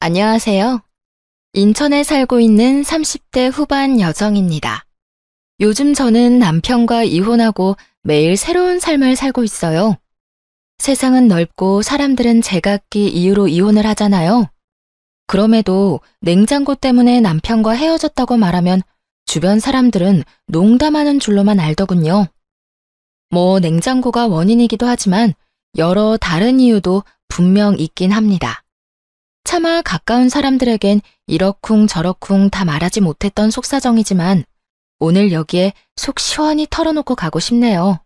안녕하세요. 인천에 살고 있는 30대 후반 여성입니다. 요즘 저는 남편과 이혼하고 매일 새로운 삶을 살고 있어요. 세상은 넓고 사람들은 제각기 이유로 이혼을 하잖아요. 그럼에도 냉장고 때문에 남편과 헤어졌다고 말하면 주변 사람들은 농담하는 줄로만 알더군요. 냉장고가 원인이기도 하지만 여러 다른 이유도 분명 있긴 합니다. 차마 가까운 사람들에겐 이러쿵 저러쿵 다 말하지 못했던 속사정이지만 오늘 여기에 속 시원히 털어놓고 가고 싶네요.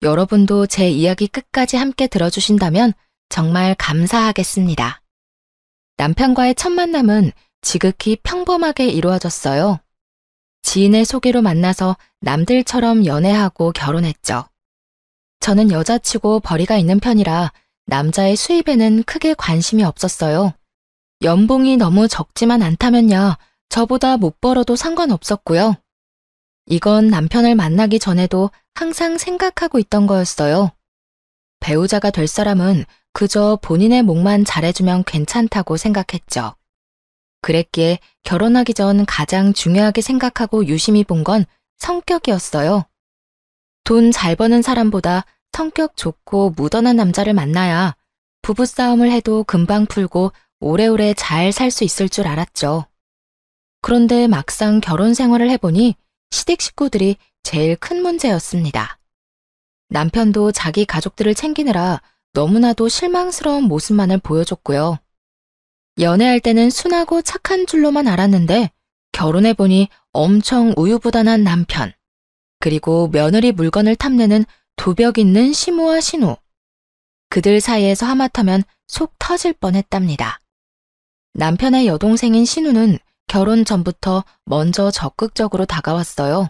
여러분도 제 이야기 끝까지 함께 들어주신다면 정말 감사하겠습니다. 남편과의 첫 만남은 지극히 평범하게 이루어졌어요. 지인의 소개로 만나서 남들처럼 연애하고 결혼했죠. 저는 여자치고 벌이가 있는 편이라 남자의 수입에는 크게 관심이 없었어요. 연봉이 너무 적지만 않다면야 저보다 못 벌어도 상관없었고요. 이건 남편을 만나기 전에도 항상 생각하고 있던 거였어요. 배우자가 될 사람은 그저 본인의 몫만 잘해주면 괜찮다고 생각했죠. 그랬기에 결혼하기 전 가장 중요하게 생각하고 유심히 본 건 성격이었어요. 돈 잘 버는 사람보다 성격 좋고 무던한 남자를 만나야 부부싸움을 해도 금방 풀고 오래오래 잘 살 수 있을 줄 알았죠. 그런데 막상 결혼 생활을 해보니 시댁 식구들이 제일 큰 문제였습니다. 남편도 자기 가족들을 챙기느라 너무나도 실망스러운 모습만을 보여줬고요. 연애할 때는 순하고 착한 줄로만 알았는데 결혼해보니 엄청 우유부단한 남편, 그리고 며느리 물건을 탐내는 도벽 있는 시모와 신우. 그들 사이에서 하마터면 속 터질 뻔했답니다. 남편의 여동생인 신우는 결혼 전부터 먼저 적극적으로 다가왔어요.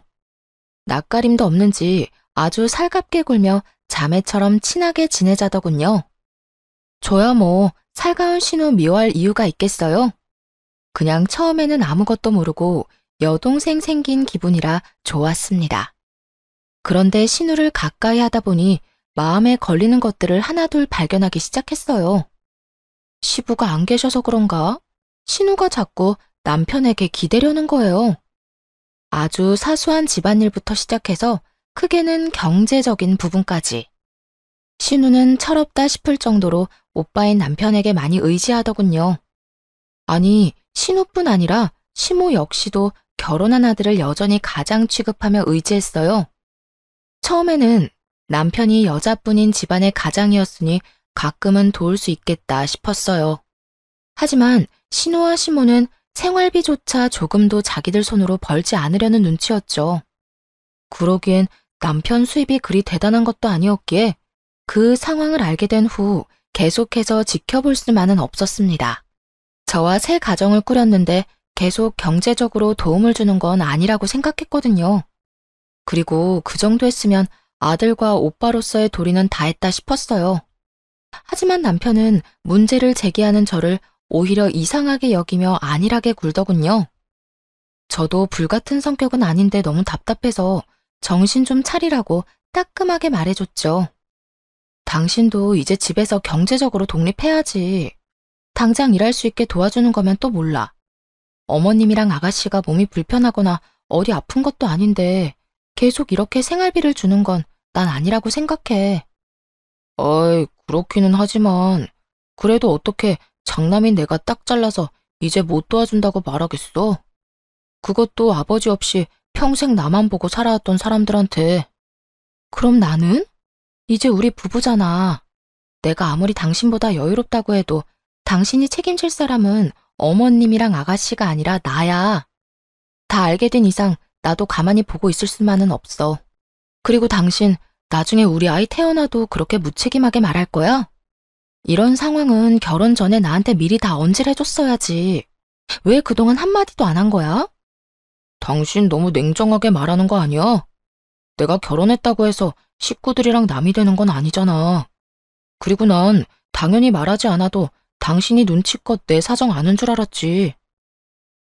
낯가림도 없는지 아주 살갑게 굴며 자매처럼 친하게 지내자더군요. 저야 살가운 신우 미워할 이유가 있겠어요? 그냥 처음에는 아무것도 모르고 여동생 생긴 기분이라 좋았습니다. 그런데 신우를 가까이 하다 보니 마음에 걸리는 것들을 하나둘 발견하기 시작했어요. 시부가 안 계셔서 그런가? 신우가 자꾸 남편에게 기대려는 거예요. 아주 사소한 집안일부터 시작해서 크게는 경제적인 부분까지. 신우는 철없다 싶을 정도로 오빠인 남편에게 많이 의지하더군요. 아니, 신우뿐 아니라 시모 역시도 결혼한 아들을 여전히 가장 취급하며 의지했어요. 처음에는 남편이 여자뿐인 집안의 가장이었으니 가끔은 도울 수 있겠다 싶었어요. 하지만 신우와 시모는 생활비조차 조금도 자기들 손으로 벌지 않으려는 눈치였죠. 그러기엔 남편 수입이 그리 대단한 것도 아니었기에 그 상황을 알게 된 후 계속해서 지켜볼 수만은 없었습니다. 저와 새 가정을 꾸렸는데 계속 경제적으로 도움을 주는 건 아니라고 생각했거든요. 그리고 그 정도 했으면 아들과 오빠로서의 도리는 다 했다 싶었어요. 하지만 남편은 문제를 제기하는 저를 오히려 이상하게 여기며 안일하게 굴더군요. 저도 불같은 성격은 아닌데 너무 답답해서 정신 좀 차리라고 따끔하게 말해줬죠. 당신도 이제 집에서 경제적으로 독립해야지. 당장 일할 수 있게 도와주는 거면 또 몰라. 어머님이랑 아가씨가 몸이 불편하거나 어디 아픈 것도 아닌데 계속 이렇게 생활비를 주는 건 난 아니라고 생각해. 어이, 그렇기는 하지만 그래도 어떻게 장남인 내가 딱 잘라서 이제 못 도와준다고 말하겠어? 그것도 아버지 없이 평생 나만 보고 살아왔던 사람들한테. 그럼 나는? 이제 우리 부부잖아. 내가 아무리 당신보다 여유롭다고 해도 당신이 책임질 사람은 어머님이랑 아가씨가 아니라 나야. 다 알게 된 이상 나도 가만히 보고 있을 수만은 없어. 그리고 당신 나중에 우리 아이 태어나도 그렇게 무책임하게 말할 거야? 이런 상황은 결혼 전에 나한테 미리 다 언질해줬어야지. 왜 그동안 한마디도 안 한 거야? 당신 너무 냉정하게 말하는 거 아니야? 내가 결혼했다고 해서 식구들이랑 남이 되는 건 아니잖아. 그리고 난 당연히 말하지 않아도 당신이 눈치껏 내 사정 아는 줄 알았지.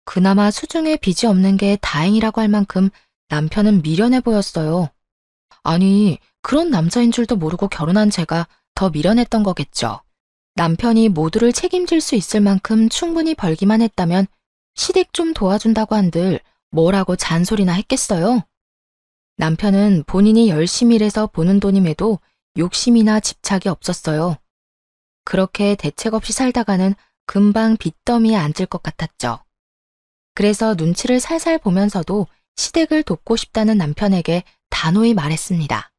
그나마 수중에 빚이 없는 게 다행이라고 할 만큼 남편은 미련해 보였어요. 아니, 그런 남자인 줄도 모르고 결혼한 제가 더 미련했던 거겠죠. 남편이 모두를 책임질 수 있을 만큼 충분히 벌기만 했다면 시댁 좀 도와준다고 한들 뭐라고 잔소리나 했겠어요? 남편은 본인이 열심히 일해서 보는 돈임에도 욕심이나 집착이 없었어요. 그렇게 대책 없이 살다가는 금방 빚더미에 앉을 것 같았죠. 그래서 눈치를 살살 보면서도 시댁을 돕고 싶다는 남편에게 단호히 말했습니다.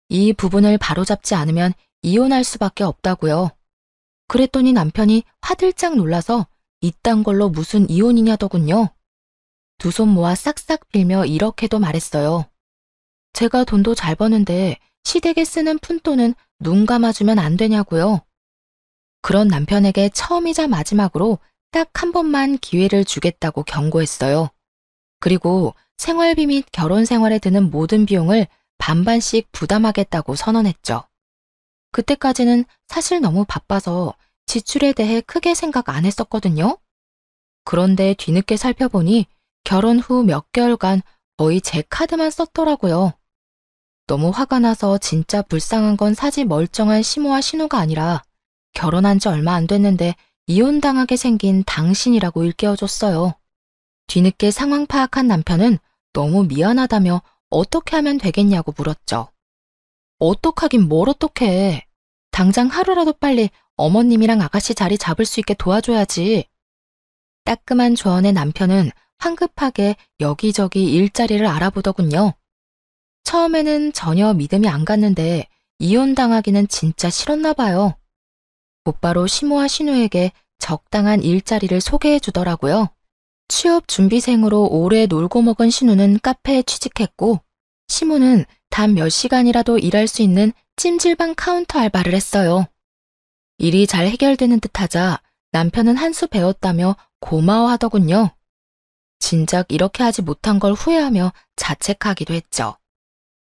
이 부분을 바로잡지 않으면 이혼할 수밖에 없다고요. 그랬더니 남편이 화들짝 놀라서 이딴 걸로 무슨 이혼이냐더군요. 두 손 모아 싹싹 빌며 이렇게도 말했어요. 제가 돈도 잘 버는데 시댁에 쓰는 푼돈은 눈 감아주면 안 되냐고요. 그런 남편에게 처음이자 마지막으로 딱 한 번만 기회를 주겠다고 경고했어요. 그리고 생활비 및 결혼 생활에 드는 모든 비용을 반반씩 부담하겠다고 선언했죠. 그때까지는 사실 너무 바빠서 지출에 대해 크게 생각 안 했었거든요. 그런데 뒤늦게 살펴보니 결혼 후 몇 개월간 거의 제 카드만 썼더라고요. 너무 화가 나서 진짜 불쌍한 건 사지 멀쩡한 시모와 신우가 아니라 결혼한 지 얼마 안 됐는데 이혼당하게 생긴 당신이라고 일깨워줬어요. 뒤늦게 상황 파악한 남편은 너무 미안하다며 어떻게 하면 되겠냐고 물었죠. 어떡하긴 뭘 어떡해. 당장 하루라도 빨리 어머님이랑 아가씨 자리 잡을 수 있게 도와줘야지. 따끔한 조언에 남편은 황급하게 여기저기 일자리를 알아보더군요. 처음에는 전혀 믿음이 안 갔는데 이혼당하기는 진짜 싫었나 봐요. 곧바로 시모와 신우에게 적당한 일자리를 소개해 주더라고요. 취업 준비생으로 오래 놀고 먹은 신우는 카페에 취직했고 시모는 단 몇 시간이라도 일할 수 있는 찜질방 카운터 알바를 했어요. 일이 잘 해결되는 듯하자 남편은 한 수 배웠다며 고마워하더군요. 진작 이렇게 하지 못한 걸 후회하며 자책하기도 했죠.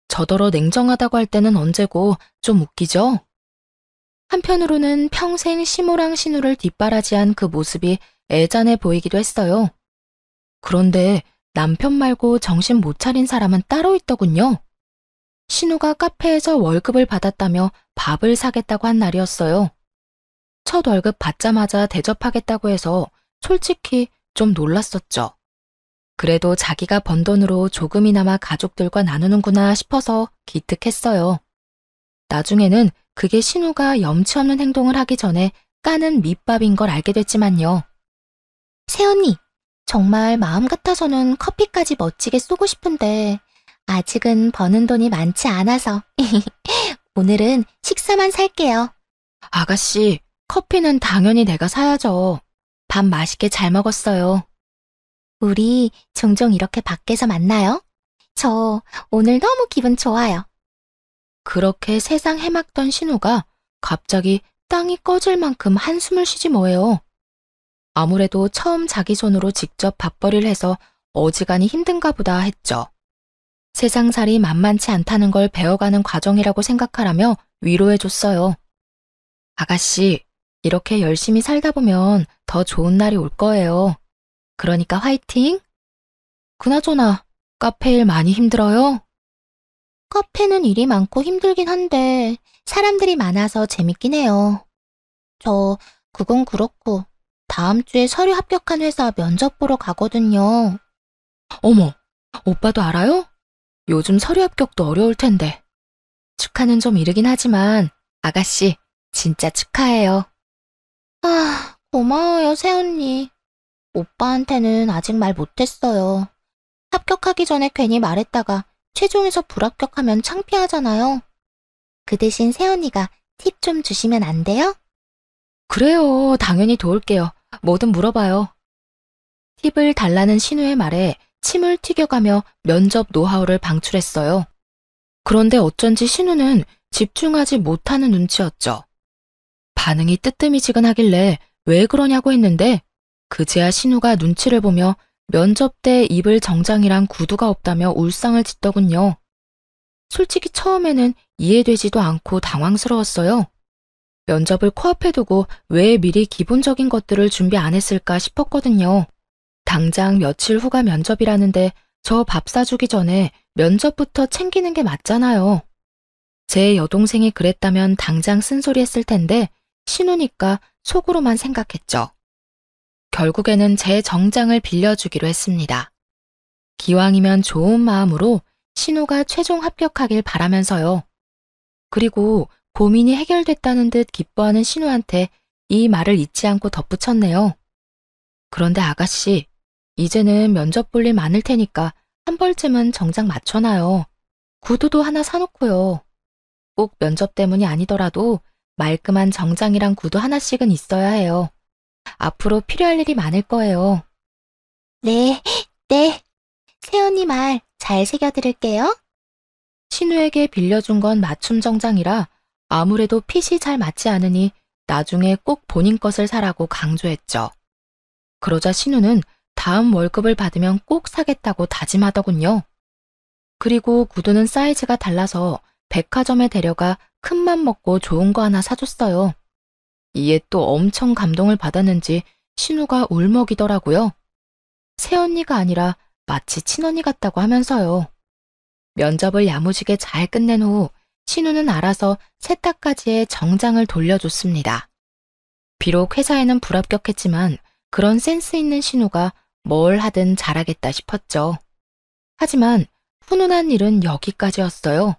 저더러 냉정하다고 할 때는 언제고 좀 웃기죠? 한편으로는 평생 시모랑 신우를 뒷바라지한 그 모습이 애잔해 보이기도 했어요. 그런데 남편 말고 정신 못 차린 사람은 따로 있더군요. 신우가 카페에서 월급을 받았다며 밥을 사겠다고 한 날이었어요. 첫 월급 받자마자 대접하겠다고 해서 솔직히 좀 놀랐었죠. 그래도 자기가 번 돈으로 조금이나마 가족들과 나누는구나 싶어서 기특했어요. 나중에는 그게 신우가 염치 없는 행동을 하기 전에 까는 밑밥인 걸 알게 됐지만요. 새언니, 정말 마음 같아서는 커피까지 멋지게 쏘고 싶은데 아직은 버는 돈이 많지 않아서 오늘은 식사만 살게요. 아가씨, 커피는 당연히 내가 사야죠. 밥 맛있게 잘 먹었어요. 우리 종종 이렇게 밖에서 만나요? 저 오늘 너무 기분 좋아요. 그렇게 세상 해막던 신우가 갑자기 땅이 꺼질 만큼 한숨을 쉬지 뭐예요. 아무래도 처음 자기 손으로 직접 밥벌이를 해서 어지간히 힘든가 보다 했죠. 세상살이 만만치 않다는 걸 배워가는 과정이라고 생각하라며 위로해줬어요. 아가씨, 이렇게 열심히 살다 보면 더 좋은 날이 올 거예요. 그러니까 화이팅! 그나저나 카페 일 많이 힘들어요? 카페는 일이 많고 힘들긴 한데 사람들이 많아서 재밌긴 해요. 그건 그렇고 다음 주에 서류 합격한 회사 면접 보러 가거든요. 어머, 오빠도 알아요? 요즘 서류 합격도 어려울 텐데. 축하는 좀 이르긴 하지만 아가씨, 진짜 축하해요. 아, 고마워요, 새언니. 오빠한테는 아직 말 못했어요. 합격하기 전에 괜히 말했다가 최종에서 불합격하면 창피하잖아요. 그 대신 새언니가 팁 좀 주시면 안 돼요? 그래요, 당연히 도울게요. 뭐든 물어봐요. 팁을 달라는 신우의 말에 침을 튀겨가며 면접 노하우를 방출했어요. 그런데 어쩐지 신우는 집중하지 못하는 눈치였죠. 반응이 뜨뜨미지근하길래 왜 그러냐고 했는데 그제야 신우가 눈치를 보며 면접 때 입을 정장이랑 구두가 없다며 울상을 짓더군요. 솔직히 처음에는 이해되지도 않고 당황스러웠어요. 면접을 코앞에 두고 왜 미리 기본적인 것들을 준비 안 했을까 싶었거든요. 당장 며칠 후가 면접이라는데 저 밥 사주기 전에 면접부터 챙기는 게 맞잖아요. 제 여동생이 그랬다면 당장 쓴소리 했을 텐데 신우니까 속으로만 생각했죠. 결국에는 제 정장을 빌려주기로 했습니다. 기왕이면 좋은 마음으로 신우가 최종 합격하길 바라면서요. 그리고 고민이 해결됐다는 듯 기뻐하는 신우한테 이 말을 잊지 않고 덧붙였네요. 그런데 아가씨, 이제는 면접 볼 일 많을 테니까 한 벌쯤은 정장 맞춰놔요. 구두도 하나 사놓고요. 꼭 면접 때문이 아니더라도 말끔한 정장이랑 구두 하나씩은 있어야 해요. 앞으로 필요할 일이 많을 거예요. 네, 네. 새언니 말 잘 새겨들을게요. 신우에게 빌려준 건 맞춤 정장이라 아무래도 핏이 잘 맞지 않으니 나중에 꼭 본인 것을 사라고 강조했죠. 그러자 신우는 다음 월급을 받으면 꼭 사겠다고 다짐하더군요. 그리고 구두는 사이즈가 달라서 백화점에 데려가 큰맘 먹고 좋은 거 하나 사줬어요. 이에 또 엄청 감동을 받았는지 신우가 울먹이더라고요. 새언니가 아니라 마치 친언니 같다고 하면서요. 면접을 야무지게 잘 끝낸 후 신우는 알아서 세탁까지의 정장을 돌려줬습니다. 비록 회사에는 불합격했지만 그런 센스 있는 신우가 뭘 하든 잘하겠다 싶었죠. 하지만 훈훈한 일은 여기까지였어요.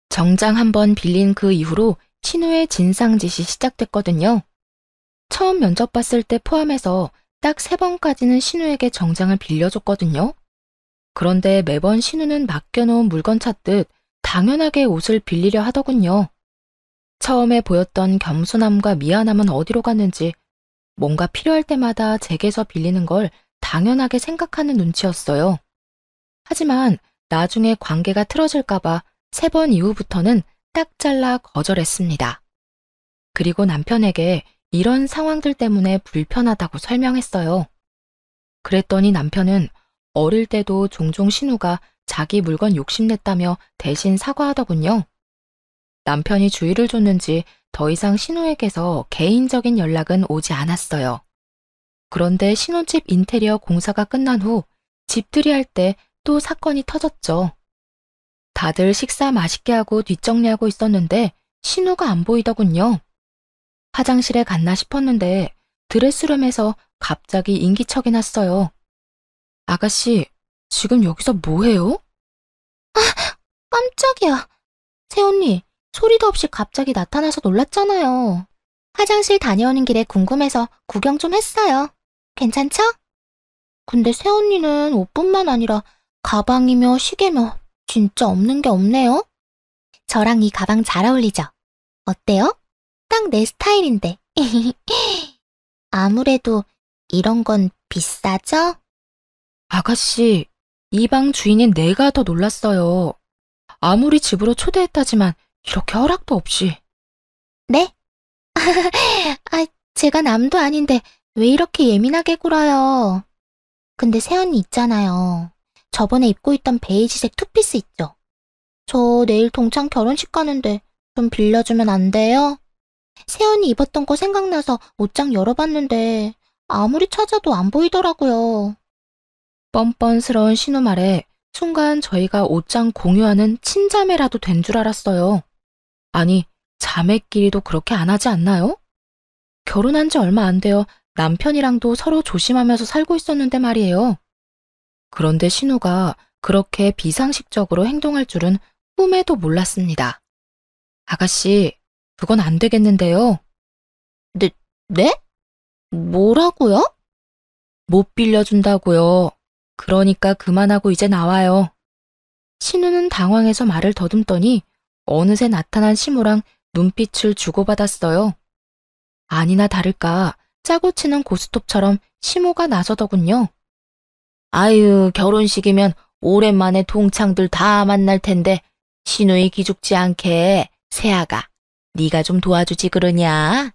정장 한 번 빌린 그 이후로 신우의 진상짓이 시작됐거든요. 처음 면접 봤을 때 포함해서 딱 3번까지는 신우에게 정장을 빌려줬거든요. 그런데 매번 신우는 맡겨놓은 물건 찾듯 당연하게 옷을 빌리려 하더군요. 처음에 보였던 겸손함과 미안함은 어디로 갔는지 뭔가 필요할 때마다 제게서 빌리는 걸 당연하게 생각하는 눈치였어요. 하지만 나중에 관계가 틀어질까봐 3번 이후부터는 딱 잘라 거절했습니다. 그리고 남편에게 이런 상황들 때문에 불편하다고 설명했어요. 그랬더니 남편은 어릴 때도 종종 신우가 자기 물건 욕심냈다며 대신 사과하더군요. 남편이 주의를 줬는지 더 이상 신우에게서 개인적인 연락은 오지 않았어요. 그런데 신혼집 인테리어 공사가 끝난 후 집들이 할 때 또 사건이 터졌죠. 다들 식사 맛있게 하고 뒷정리하고 있었는데 신우가 안 보이더군요. 화장실에 갔나 싶었는데 드레스룸에서 갑자기 인기척이 났어요. 아가씨, 지금 여기서 뭐해요? 깜짝이야. 새언니, 소리도 없이 갑자기 나타나서 놀랐잖아요. 화장실 다녀오는 길에 궁금해서 구경 좀 했어요. 괜찮죠? 근데 새언니는 옷뿐만 아니라 가방이며 시계며 진짜 없는 게 없네요. 저랑 이 가방 잘 어울리죠? 어때요? 딱 내 스타일인데. 아무래도 이런 건 비싸죠? 아가씨, 이 방 주인인 내가 더 놀랐어요. 아무리 집으로 초대했다지만 이렇게 허락도 없이. 네? 제가 남도 아닌데 왜 이렇게 예민하게 굴어요? 근데 새언니 있잖아요. 저번에 입고 있던 베이지색 투피스 있죠? 저 내일 동창 결혼식 가는데 좀 빌려주면 안 돼요? 새언니 입었던 거 생각나서 옷장 열어봤는데 아무리 찾아도 안 보이더라고요. 뻔뻔스러운 신우 말에 순간 저희가 옷장 공유하는 친자매라도 된 줄 알았어요. 아니, 자매끼리도 그렇게 안 하지 않나요? 결혼한 지 얼마 안 되어 남편이랑도 서로 조심하면서 살고 있었는데 말이에요. 그런데 신우가 그렇게 비상식적으로 행동할 줄은 꿈에도 몰랐습니다. 아가씨, 그건 안 되겠는데요. 네? 뭐라고요? 못 빌려준다고요. 그러니까 그만하고 이제 나와요. 신우는 당황해서 말을 더듬더니 어느새 나타난 시모랑 눈빛을 주고받았어요. 아니나 다를까 짜고 치는 고스톱처럼 시모가 나서더군요. 아유, 결혼식이면 오랜만에 동창들 다 만날 텐데 신우이 기죽지 않게 새아가 네가 좀 도와주지 그러냐?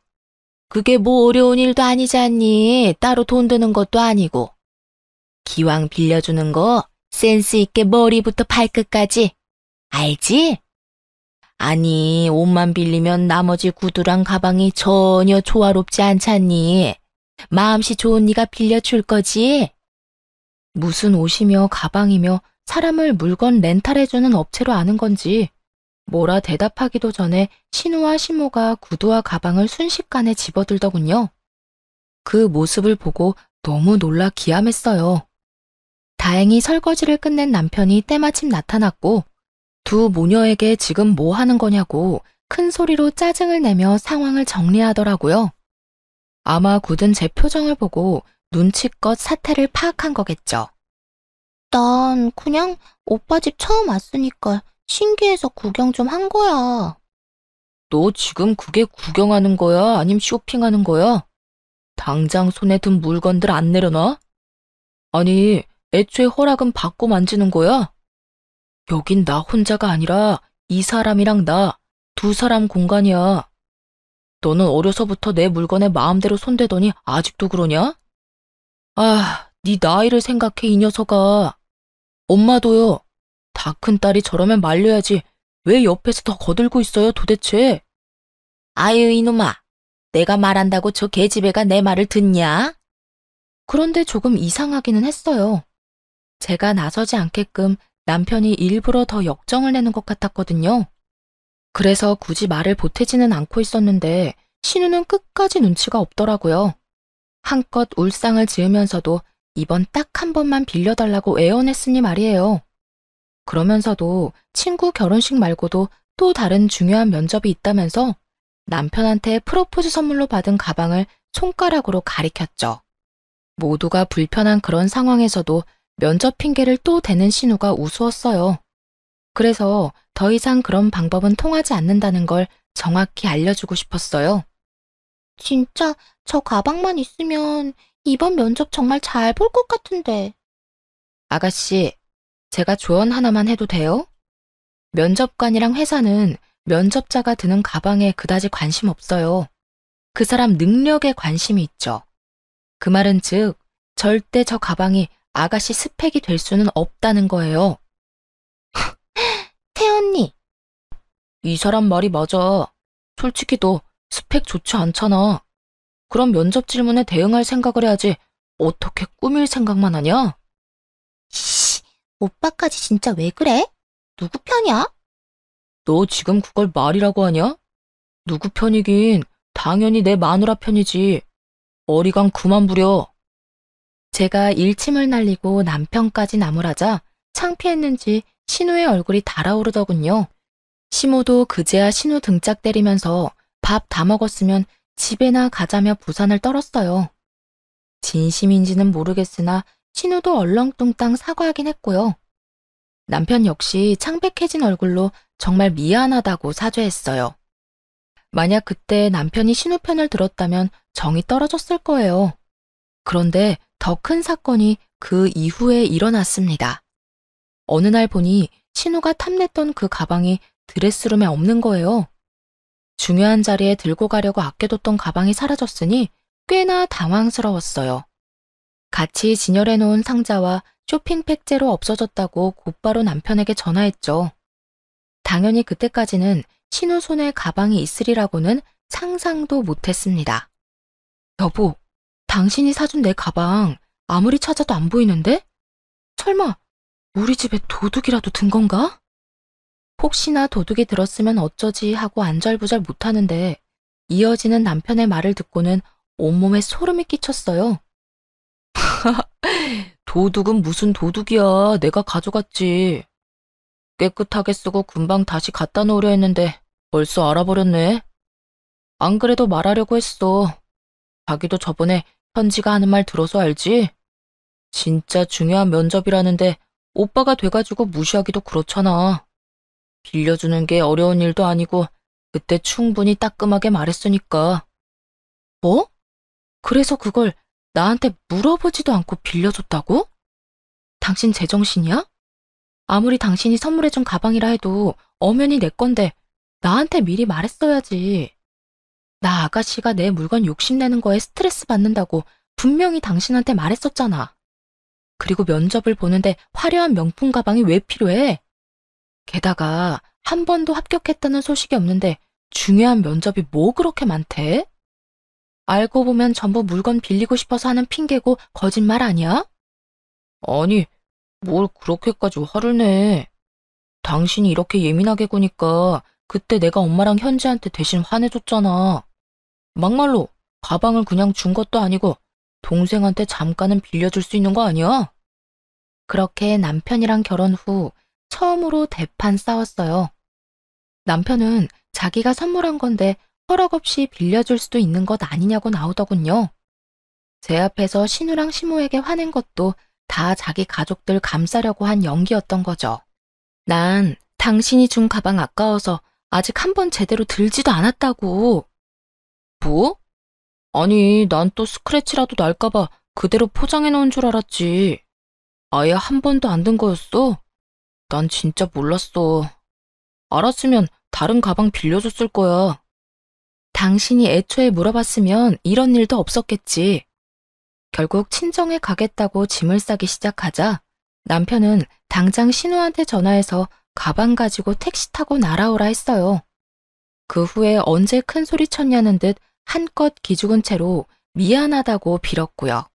그게 뭐 어려운 일도 아니지 않니? 따로 돈 드는 것도 아니고. 기왕 빌려주는 거 센스 있게 머리부터 발끝까지. 알지? 아니, 옷만 빌리면 나머지 구두랑 가방이 전혀 조화롭지 않잖니. 마음씨 좋은 네가 빌려줄 거지? 무슨 옷이며 가방이며 사람을 물건 렌탈해주는 업체로 아는 건지 뭐라 대답하기도 전에 신우와 시모가 구두와 가방을 순식간에 집어들더군요. 그 모습을 보고 너무 놀라 기함했어요. 다행히 설거지를 끝낸 남편이 때마침 나타났고 두 모녀에게 지금 뭐 하는 거냐고 큰 소리로 짜증을 내며 상황을 정리하더라고요. 아마 굳은 제 표정을 보고 눈치껏 사태를 파악한 거겠죠. 난 그냥 오빠 집 처음 왔으니까 신기해서 구경 좀 한 거야. 너 지금 그게 구경하는 거야? 아님 쇼핑하는 거야? 당장 손에 든 물건들 안 내려놔? 아니, 애초에 허락은 받고 만지는 거야? 여긴 나 혼자가 아니라 이 사람이랑 나, 두 사람 공간이야. 너는 어려서부터 내 물건에 마음대로 손대더니 아직도 그러냐? 아, 네 나이를 생각해, 이 녀석아. 엄마도요. 다 큰 딸이 저러면 말려야지. 왜 옆에서 더 거들고 있어요, 도대체? 아유, 이놈아. 내가 말한다고 저 계집애가 내 말을 듣냐? 그런데 조금 이상하기는 했어요. 제가 나서지 않게끔 남편이 일부러 더 역정을 내는 것 같았거든요. 그래서 굳이 말을 보태지는 않고 있었는데 신우는 끝까지 눈치가 없더라고요. 한껏 울상을 지으면서도 이번 딱 한 번만 빌려달라고 애원했으니 말이에요. 그러면서도 친구 결혼식 말고도 또 다른 중요한 면접이 있다면서 남편한테 프로포즈 선물로 받은 가방을 손가락으로 가리켰죠. 모두가 불편한 그런 상황에서도 면접 핑계를 또 대는 신우가 우스웠어요. 그래서 더 이상 그런 방법은 통하지 않는다는 걸 정확히 알려주고 싶었어요. 진짜 저 가방만 있으면 이번 면접 정말 잘 볼 것 같은데. 아가씨, 제가 조언 하나만 해도 돼요? 면접관이랑 회사는 면접자가 드는 가방에 그다지 관심 없어요. 그 사람 능력에 관심이 있죠. 그 말은 즉, 절대 저 가방이 아가씨 스펙이 될 수는 없다는 거예요. 태언니, 이 사람 말이 맞아. 솔직히 너 스펙 좋지 않잖아. 그럼 면접 질문에 대응할 생각을 해야지 어떻게 꾸밀 생각만 하냐? 씨, 오빠까지 진짜 왜 그래? 누구 편이야? 너 지금 그걸 말이라고 하냐? 누구 편이긴 당연히 내 마누라 편이지. 어리광 그만 부려. 제가 일침을 날리고 남편까지 나무라자 창피했는지 신우의 얼굴이 달아오르더군요. 시모도 그제야 신우 등짝 때리면서 밥 다 먹었으면 집에나 가자며 부산을 떨었어요. 진심인지는 모르겠으나 신우도 얼렁뚱땅 사과하긴 했고요. 남편 역시 창백해진 얼굴로 정말 미안하다고 사죄했어요. 만약 그때 남편이 신우 편을 들었다면 정이 떨어졌을 거예요. 그런데 더 큰 사건이 그 이후에 일어났습니다. 어느 날 보니 신우가 탐냈던 그 가방이 드레스룸에 없는 거예요. 중요한 자리에 들고 가려고 아껴뒀던 가방이 사라졌으니 꽤나 당황스러웠어요. 같이 진열해 놓은 상자와 쇼핑백제로 없어졌다고 곧바로 남편에게 전화했죠. 당연히 그때까지는 신우 손에 가방이 있으리라고는 상상도 못했습니다. 여보, 당신이 사준 내 가방 아무리 찾아도 안 보이는데? 설마 우리 집에 도둑이라도 든 건가? 혹시나 도둑이 들었으면 어쩌지 하고 안절부절 못하는데 이어지는 남편의 말을 듣고는 온몸에 소름이 끼쳤어요. 도둑은 무슨 도둑이야. 내가 가져갔지. 깨끗하게 쓰고 금방 다시 갖다 놓으려 했는데 벌써 알아버렸네. 안 그래도 말하려고 했어. 자기도 저번에 현지가 하는 말 들어서 알지? 진짜 중요한 면접이라는데 오빠가 돼가지고 무시하기도 그렇잖아. 빌려주는 게 어려운 일도 아니고 그때 충분히 따끔하게 말했으니까. 뭐? 그래서 그걸 나한테 물어보지도 않고 빌려줬다고? 당신 제정신이야? 아무리 당신이 선물해준 가방이라 해도 엄연히 내 건데 나한테 미리 말했어야지. 나 아가씨가 내 물건 욕심내는 거에 스트레스 받는다고 분명히 당신한테 말했었잖아. 그리고 면접을 보는데 화려한 명품 가방이 왜 필요해? 게다가 한 번도 합격했다는 소식이 없는데 중요한 면접이 뭐 그렇게 많대? 알고 보면 전부 물건 빌리고 싶어서 하는 핑계고 거짓말 아니야? 아니, 뭘 그렇게까지 화를 내. 당신이 이렇게 예민하게 구니까 그때 내가 엄마랑 현지한테 대신 화내줬잖아. 막말로 가방을 그냥 준 것도 아니고 동생한테 잠깐은 빌려줄 수 있는 거 아니야? 그렇게 남편이랑 결혼 후 처음으로 대판 싸웠어요. 남편은 자기가 선물한 건데 허락 없이 빌려줄 수도 있는 것 아니냐고 나오더군요. 제 앞에서 신우랑 시모에게 화낸 것도 다 자기 가족들 감싸려고 한 연기였던 거죠. 난 당신이 준 가방 아까워서 아직 한 번 제대로 들지도 않았다고. 뭐? 아니, 난 또 스크래치라도 날까봐 그대로 포장해 놓은 줄 알았지. 아예 한 번도 안 든 거였어? 난 진짜 몰랐어. 알았으면 다른 가방 빌려줬을 거야. 당신이 애초에 물어봤으면 이런 일도 없었겠지. 결국 친정에 가겠다고 짐을 싸기 시작하자 남편은 당장 신우한테 전화해서 가방 가지고 택시 타고 날아오라 했어요. 그 후에 언제 큰 소리 쳤냐는 듯 한껏 기죽은 채로 미안하다고 빌었고요.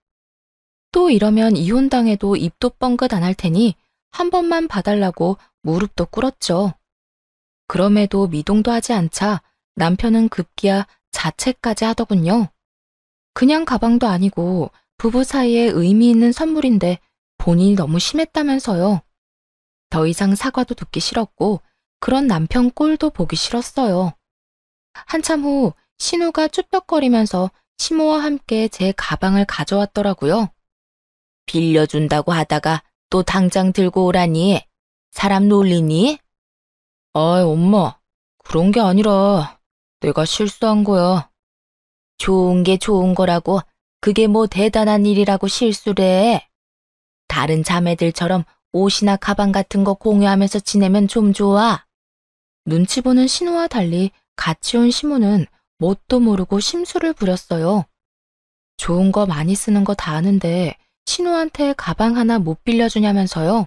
또 이러면 이혼당해도 입도 뻥긋 안 할 테니 한 번만 봐달라고 무릎도 꿇었죠. 그럼에도 미동도 하지 않자 남편은 급기야 자책까지 하더군요. 그냥 가방도 아니고 부부 사이에 의미 있는 선물인데 본인이 너무 심했다면서요. 더 이상 사과도 듣기 싫었고 그런 남편 꼴도 보기 싫었어요. 한참 후 신우가 쭈뼛거리면서 시모와 함께 제 가방을 가져왔더라고요. 빌려준다고 하다가 또 당장 들고 오라니. 사람 놀리니? 아이, 엄마. 그런 게 아니라 내가 실수한 거야. 좋은 게 좋은 거라고 그게 뭐 대단한 일이라고 실수래. 다른 자매들처럼 옷이나 가방 같은 거 공유하면서 지내면 좀 좋아. 눈치 보는 신우와 달리 같이 온 시모는 뭣도 모르고 심술을 부렸어요. 좋은 거 많이 쓰는 거 다 아는데 신우한테 가방 하나 못 빌려주냐면서요.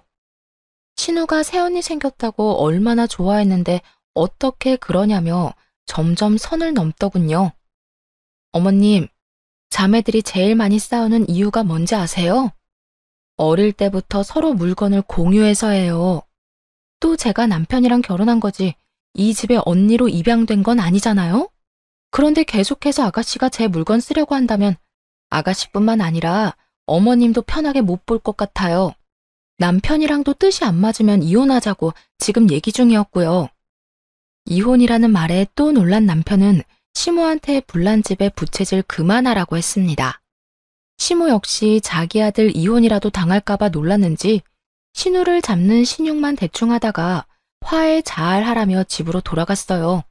신우가 새언니 생겼다고 얼마나 좋아했는데 어떻게 그러냐며 점점 선을 넘더군요. 어머님, 자매들이 제일 많이 싸우는 이유가 뭔지 아세요? 어릴 때부터 서로 물건을 공유해서예요. 또 제가 남편이랑 결혼한 거지 이 집의 언니로 입양된 건 아니잖아요? 그런데 계속해서 아가씨가 제 물건 쓰려고 한다면 아가씨뿐만 아니라 어머님도 편하게 못 볼 것 같아요. 남편이랑도 뜻이 안 맞으면 이혼하자고 지금 얘기 중이었고요. 이혼이라는 말에 또 놀란 남편은 시모한테 불난 집에 부채질 그만하라고 했습니다. 시모 역시 자기 아들 이혼이라도 당할까봐 놀랐는지 신우를 잡는 신용만 대충 하다가 화해 잘 하라며 집으로 돌아갔어요.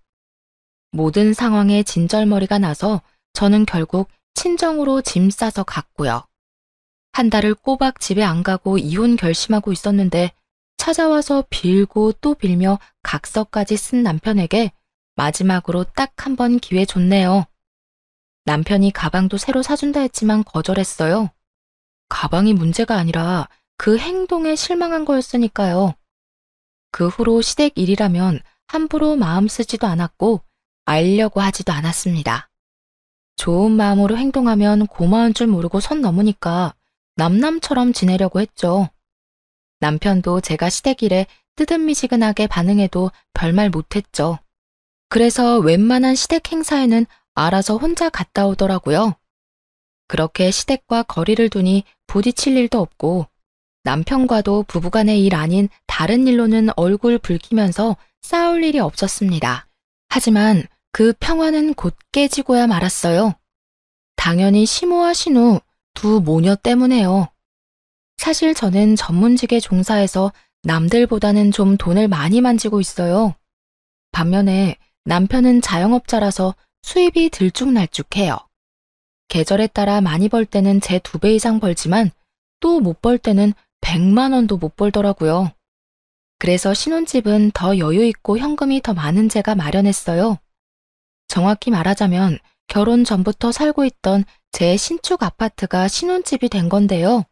모든 상황에 진절머리가 나서 저는 결국 친정으로 짐 싸서 갔고요. 한 달을 꼬박 집에 안 가고 이혼 결심하고 있었는데 찾아와서 빌고 또 빌며 각서까지 쓴 남편에게 마지막으로 딱 한 번 기회 줬네요. 남편이 가방도 새로 사준다 했지만 거절했어요. 가방이 문제가 아니라 그 행동에 실망한 거였으니까요. 그 후로 시댁 일이라면 함부로 마음 쓰지도 않았고 알려고 하지도 않았습니다. 좋은 마음으로 행동하면 고마운 줄 모르고 선 넘으니까 남남처럼 지내려고 했죠. 남편도 제가 시댁 일에 뜨뜻미지근하게 반응해도 별말 못했죠. 그래서 웬만한 시댁 행사에는 알아서 혼자 갔다 오더라고요. 그렇게 시댁과 거리를 두니 부딪힐 일도 없고 남편과도 부부간의 일 아닌 다른 일로는 얼굴 붉히면서 싸울 일이 없었습니다. 하지만 그 평화는 곧 깨지고야 말았어요. 당연히 시모와 신우 두 모녀 때문에요. 사실 저는 전문직에 종사해서 남들보다는 좀 돈을 많이 만지고 있어요. 반면에 남편은 자영업자라서 수입이 들쭉날쭉해요. 계절에 따라 많이 벌 때는 제 2배 이상 벌지만 또 못 벌 때는 100만 원도 못 벌더라고요. 그래서 신혼집은 더 여유 있고 현금이 더 많은 제가 마련했어요. 정확히 말하자면 결혼 전부터 살고 있던 제 신축 아파트가 신혼집이 된 건데요.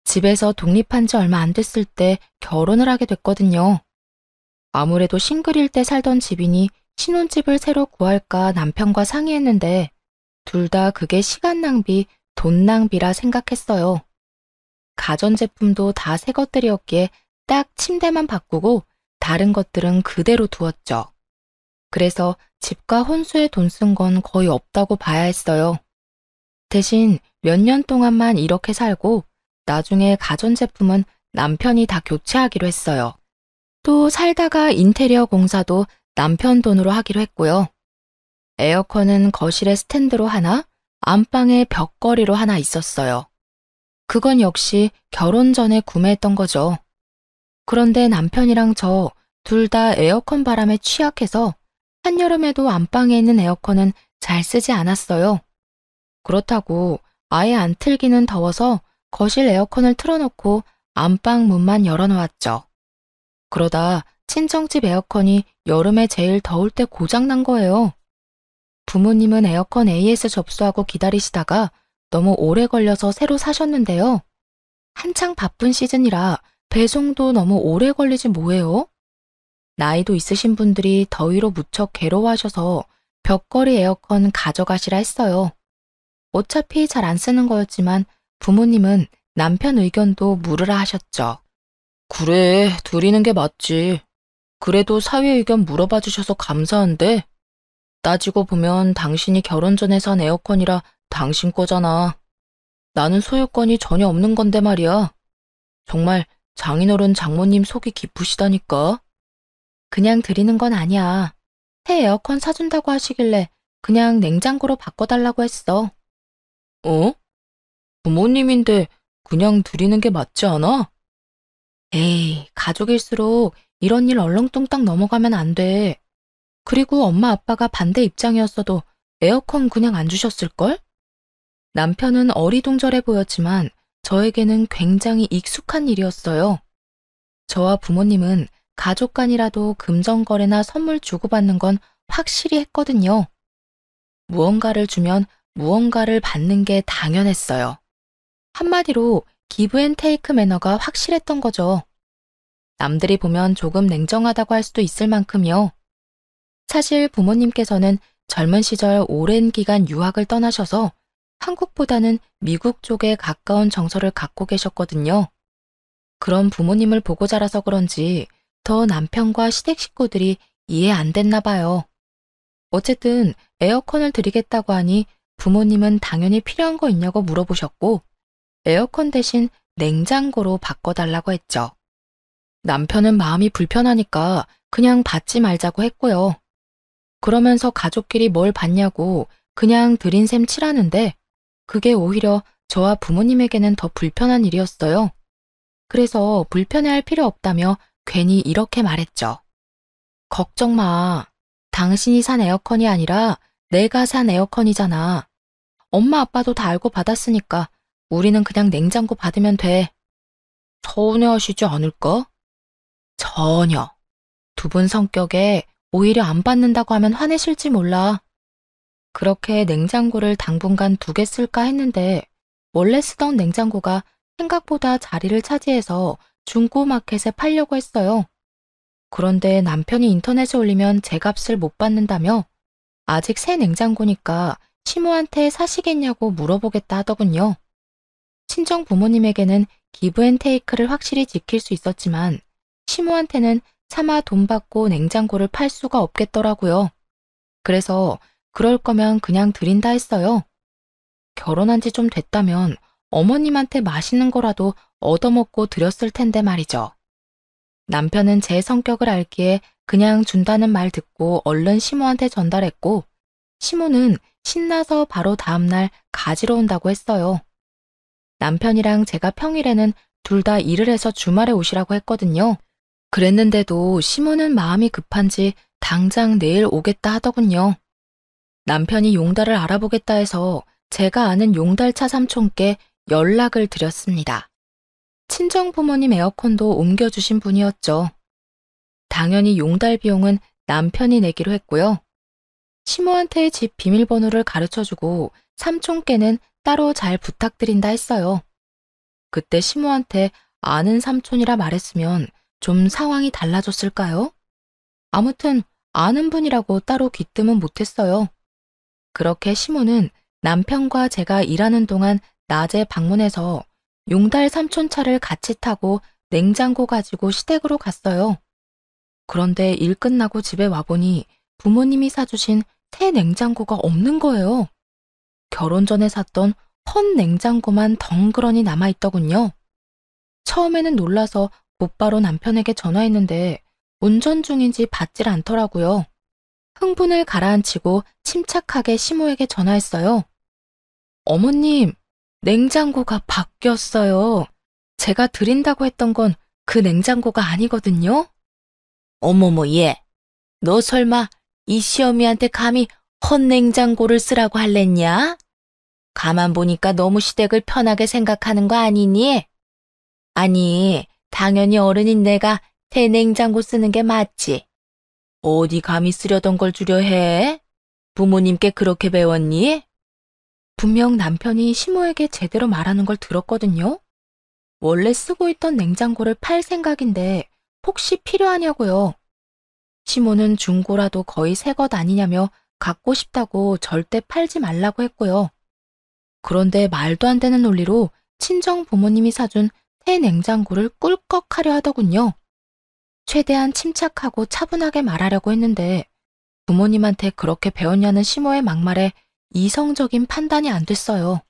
집에서 독립한 지 얼마 안 됐을 때 결혼을 하게 됐거든요. 아무래도 싱글일 때 살던 집이니 신혼집을 새로 구할까 남편과 상의했는데 둘 다 그게 시간 낭비, 돈 낭비라 생각했어요. 가전제품도 다 새 것들이었기에 딱 침대만 바꾸고 다른 것들은 그대로 두었죠. 그래서 집과 혼수에 돈 쓴 건 거의 없다고 봐야 했어요. 대신 몇 년 동안만 이렇게 살고 나중에 가전제품은 남편이 다 교체하기로 했어요. 또 살다가 인테리어 공사도 남편 돈으로 하기로 했고요. 에어컨은 거실에 스탠드로 하나, 안방에 벽걸이로 하나 있었어요. 그건 역시 결혼 전에 구매했던 거죠. 그런데 남편이랑 저 둘 다 에어컨 바람에 취약해서 한여름에도 안방에 있는 에어컨은 잘 쓰지 않았어요. 그렇다고 아예 안 틀기는 더워서 거실 에어컨을 틀어놓고 안방 문만 열어놓았죠. 그러다 친정집 에어컨이 여름에 제일 더울 때 고장난 거예요. 부모님은 에어컨 AS 접수하고 기다리시다가 너무 오래 걸려서 새로 사셨는데요. 한창 바쁜 시즌이라 배송도 너무 오래 걸리지 뭐예요? 나이도 있으신 분들이 더위로 무척 괴로워하셔서 벽걸이 에어컨 가져가시라 했어요. 어차피 잘 안 쓰는 거였지만 부모님은 남편 의견도 물으라 하셨죠. 그래, 드리는 게 맞지. 그래도 사위 의견 물어봐 주셔서 감사한데 따지고 보면 당신이 결혼 전에 산 에어컨이라 당신 거잖아. 나는 소유권이 전혀 없는 건데 말이야. 정말 장인어른 장모님 속이 깊으시다니까. 그냥 드리는 건 아니야. 새 에어컨 사준다고 하시길래 그냥 냉장고로 바꿔달라고 했어. 어? 부모님인데 그냥 드리는 게 맞지 않아? 에이, 가족일수록 이런 일 얼렁뚱땅 넘어가면 안 돼. 그리고 엄마 아빠가 반대 입장이었어도 에어컨 그냥 안 주셨을걸? 남편은 어리둥절해 보였지만 저에게는 굉장히 익숙한 일이었어요. 저와 부모님은 가족 간이라도 금전거래나 선물 주고받는 건 확실히 했거든요. 무언가를 주면 무언가를 받는 게 당연했어요. 한마디로 기브앤테이크 매너가 확실했던 거죠. 남들이 보면 조금 냉정하다고 할 수도 있을 만큼요. 사실 부모님께서는 젊은 시절 오랜 기간 유학을 떠나셔서 한국보다는 미국 쪽에 가까운 정서를 갖고 계셨거든요. 그런 부모님을 보고 자라서 그런지 더 남편과 시댁 식구들이 이해 안 됐나 봐요. 어쨌든 에어컨을 드리겠다고 하니 부모님은 당연히 필요한 거 있냐고 물어보셨고 에어컨 대신 냉장고로 바꿔달라고 했죠. 남편은 마음이 불편하니까 그냥 받지 말자고 했고요. 그러면서 가족끼리 뭘 받냐고 그냥 드린 셈 치라는데 그게 오히려 저와 부모님에게는 더 불편한 일이었어요. 그래서 불편해할 필요 없다며 괜히 이렇게 말했죠. 걱정 마. 당신이 산 에어컨이 아니라 내가 산 에어컨이잖아. 엄마 아빠도 다 알고 받았으니까 우리는 그냥 냉장고 받으면 돼. 서운해하시지 않을까? 전혀. 두 분 성격에 오히려 안 받는다고 하면 화내실지 몰라. 그렇게 냉장고를 당분간 2개 쓸까 했는데 원래 쓰던 냉장고가 생각보다 자리를 차지해서 중고마켓에 팔려고 했어요. 그런데 남편이 인터넷에 올리면 제 값을 못 받는다며 아직 새 냉장고니까 시모한테 사시겠냐고 물어보겠다 하더군요. 친정 부모님에게는 기브앤테이크를 확실히 지킬 수 있었지만 시모한테는 차마 돈 받고 냉장고를 팔 수가 없겠더라고요. 그래서 그럴 거면 그냥 드린다 했어요. 결혼한 지 좀 됐다면 어머님한테 맛있는 거라도 얻어먹고 드렸을 텐데 말이죠. 남편은 제 성격을 알기에 그냥 준다는 말 듣고 얼른 시모한테 전달했고 시모는 신나서 바로 다음날 가지러 온다고 했어요. 남편이랑 제가 평일에는 둘 다 일을 해서 주말에 오시라고 했거든요. 그랬는데도 시모는 마음이 급한지 당장 내일 오겠다 하더군요. 남편이 용달을 알아보겠다 해서 제가 아는 용달차 삼촌께 연락을 드렸습니다. 친정 부모님 에어컨도 옮겨주신 분이었죠. 당연히 용달 비용은 남편이 내기로 했고요. 시모한테 집 비밀번호를 가르쳐주고 삼촌께는 따로 잘 부탁드린다 했어요. 그때 시모한테 아는 삼촌이라 말했으면 좀 상황이 달라졌을까요? 아무튼 아는 분이라고 따로 귀뜸은 못했어요. 그렇게 시모는 남편과 제가 일하는 동안 낮에 방문해서 용달 삼촌 차를 같이 타고 냉장고 가지고 시댁으로 갔어요. 그런데 일 끝나고 집에 와보니 부모님이 사주신 새 냉장고가 없는 거예요. 결혼 전에 샀던 헌 냉장고만 덩그러니 남아있더군요. 처음에는 놀라서 곧바로 남편에게 전화했는데 운전 중인지 받질 않더라고요. 흥분을 가라앉히고 침착하게 시모에게 전화했어요. 어머님, 냉장고가 바뀌었어요. 제가 드린다고 했던 건 그 냉장고가 아니거든요. 어머머, 얘. 너 설마 이 시어미한테 감히 헌 냉장고를 쓰라고 할랬냐? 가만 보니까 너무 시댁을 편하게 생각하는 거 아니니? 아니, 당연히 어른인 내가 새 냉장고 쓰는 게 맞지. 어디 감히 쓰려던 걸 주려 해? 부모님께 그렇게 배웠니? 분명 남편이 시모에게 제대로 말하는 걸 들었거든요. 원래 쓰고 있던 냉장고를 팔 생각인데 혹시 필요하냐고요. 시모는 중고라도 거의 새 것 아니냐며 갖고 싶다고 절대 팔지 말라고 했고요. 그런데 말도 안 되는 논리로 친정 부모님이 사준 새 냉장고를 꿀꺽하려 하더군요. 최대한 침착하고 차분하게 말하려고 했는데 부모님한테 그렇게 배웠냐는 시모의 막말에 이성적인 판단이 안 됐어요.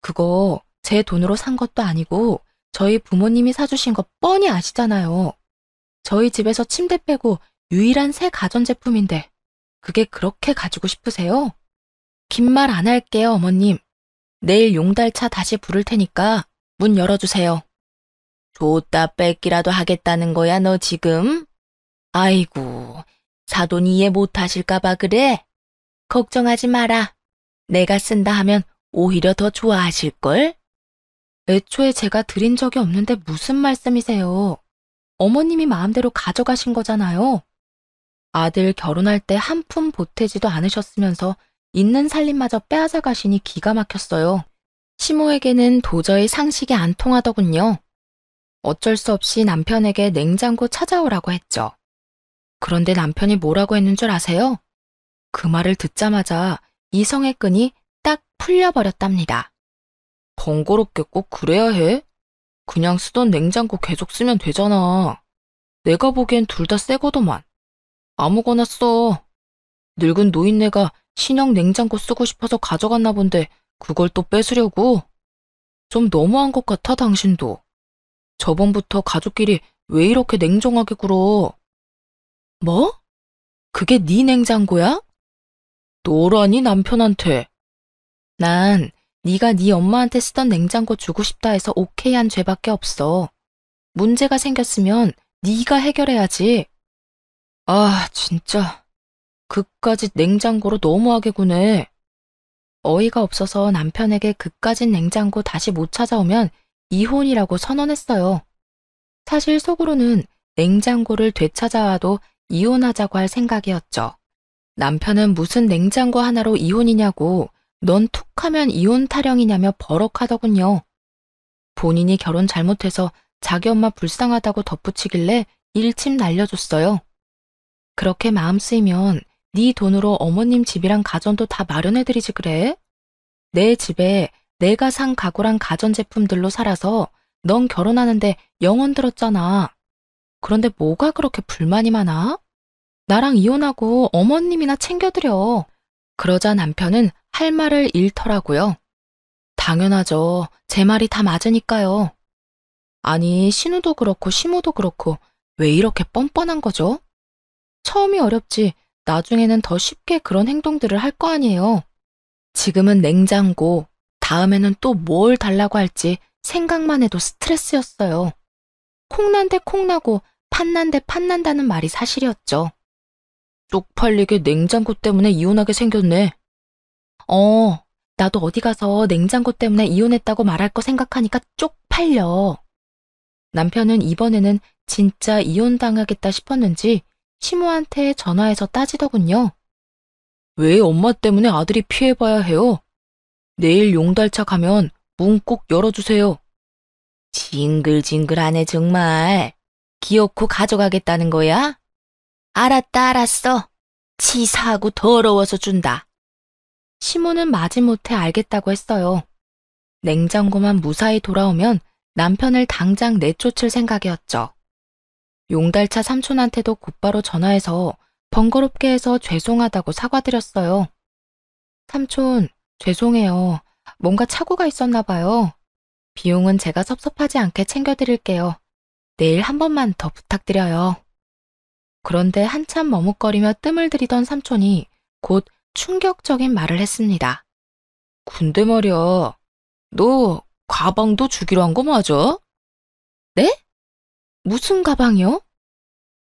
그거 제 돈으로 산 것도 아니고 저희 부모님이 사주신 거 뻔히 아시잖아요. 저희 집에서 침대 빼고 유일한 새 가전제품인데 그게 그렇게 가지고 싶으세요? 긴 말 안 할게요, 어머님. 내일 용달차 다시 부를 테니까 문 열어주세요. 줬다 뺏기라도 하겠다는 거야, 너 지금? 아이고, 사돈 이해 못하실까봐 그래? 걱정하지 마라. 내가 쓴다 하면 오히려 더 좋아하실걸? 애초에 제가 드린 적이 없는데 무슨 말씀이세요? 어머님이 마음대로 가져가신 거잖아요. 아들 결혼할 때 한 푼 보태지도 않으셨으면서 있는 살림마저 빼앗아 가시니 기가 막혔어요. 시모에게는 도저히 상식이 안 통하더군요. 어쩔 수 없이 남편에게 냉장고 찾아오라고 했죠. 그런데 남편이 뭐라고 했는 줄 아세요? 그 말을 듣자마자 이성의 끈이 딱 풀려버렸답니다. 번거롭게 꼭 그래야 해? 그냥 쓰던 냉장고 계속 쓰면 되잖아. 내가 보기엔 둘 다 새거더만. 아무거나 써. 늙은 노인네가 신형 냉장고 쓰고 싶어서 가져갔나 본데 그걸 또 뺏으려고? 좀 너무한 것 같아, 당신도. 저번부터 가족끼리 왜 이렇게 냉정하게 굴어? 뭐? 그게 네 냉장고야? 너라니 남편한테. 난 네가 네 엄마한테 쓰던 냉장고 주고 싶다 해서 오케이 한 죄밖에 없어. 문제가 생겼으면 네가 해결해야지. 아, 진짜. 그까짓 냉장고로 너무하게 구네. 어이가 없어서 남편에게 그까짓 냉장고 다시 못 찾아오면 이혼이라고 선언했어요. 사실 속으로는 냉장고를 되찾아와도 이혼하자고 할 생각이었죠. 남편은 무슨 냉장고 하나로 이혼이냐고 넌 툭하면 이혼 타령이냐며 버럭하더군요. 본인이 결혼 잘못해서 자기 엄마 불쌍하다고 덧붙이길래 일침 날려줬어요. 그렇게 마음 쓰이면 네 돈으로 어머님 집이랑 가전도 다 마련해드리지 그래? 내 집에 내가 산 가구랑 가전제품들로 살아서 넌 결혼하는데 영원 들었잖아. 그런데 뭐가 그렇게 불만이 많아? 나랑 이혼하고 어머님이나 챙겨드려. 그러자 남편은 할 말을 잃더라고요. 당연하죠. 제 말이 다 맞으니까요. 아니, 신우도 그렇고 시모도 그렇고 왜 이렇게 뻔뻔한 거죠? 처음이 어렵지 나중에는 더 쉽게 그런 행동들을 할 거 아니에요. 지금은 냉장고, 다음에는 또 뭘 달라고 할지 생각만 해도 스트레스였어요. 콩난데 콩나고 팥난데 팥난다는 말이 사실이었죠. 쪽팔리게 냉장고 때문에 이혼하게 생겼네. 나도 어디 가서 냉장고 때문에 이혼했다고 말할 거 생각하니까 쪽팔려. 남편은 이번에는 진짜 이혼당하겠다 싶었는지 시모한테 전화해서 따지더군요. 왜 엄마 때문에 아들이 피해봐야 해요? 내일 용달차 가면 문 꼭 열어주세요. 징글징글하네 정말. 기어코 가져가겠다는 거야? 알았다 알았어. 치사하고 더러워서 준다. 시모는 마지못해 알겠다고 했어요. 냉장고만 무사히 돌아오면 남편을 당장 내쫓을 생각이었죠. 용달차 삼촌한테도 곧바로 전화해서 번거롭게 해서 죄송하다고 사과드렸어요. 삼촌, 죄송해요. 뭔가 착오가 있었나 봐요. 비용은 제가 섭섭하지 않게 챙겨드릴게요. 내일 한 번만 더 부탁드려요. 그런데 한참 머뭇거리며 뜸을 들이던 삼촌이 곧 충격적인 말을 했습니다. 근데 말이야, 너 가방도 주기로 한 거 맞아? 네? 무슨 가방이요?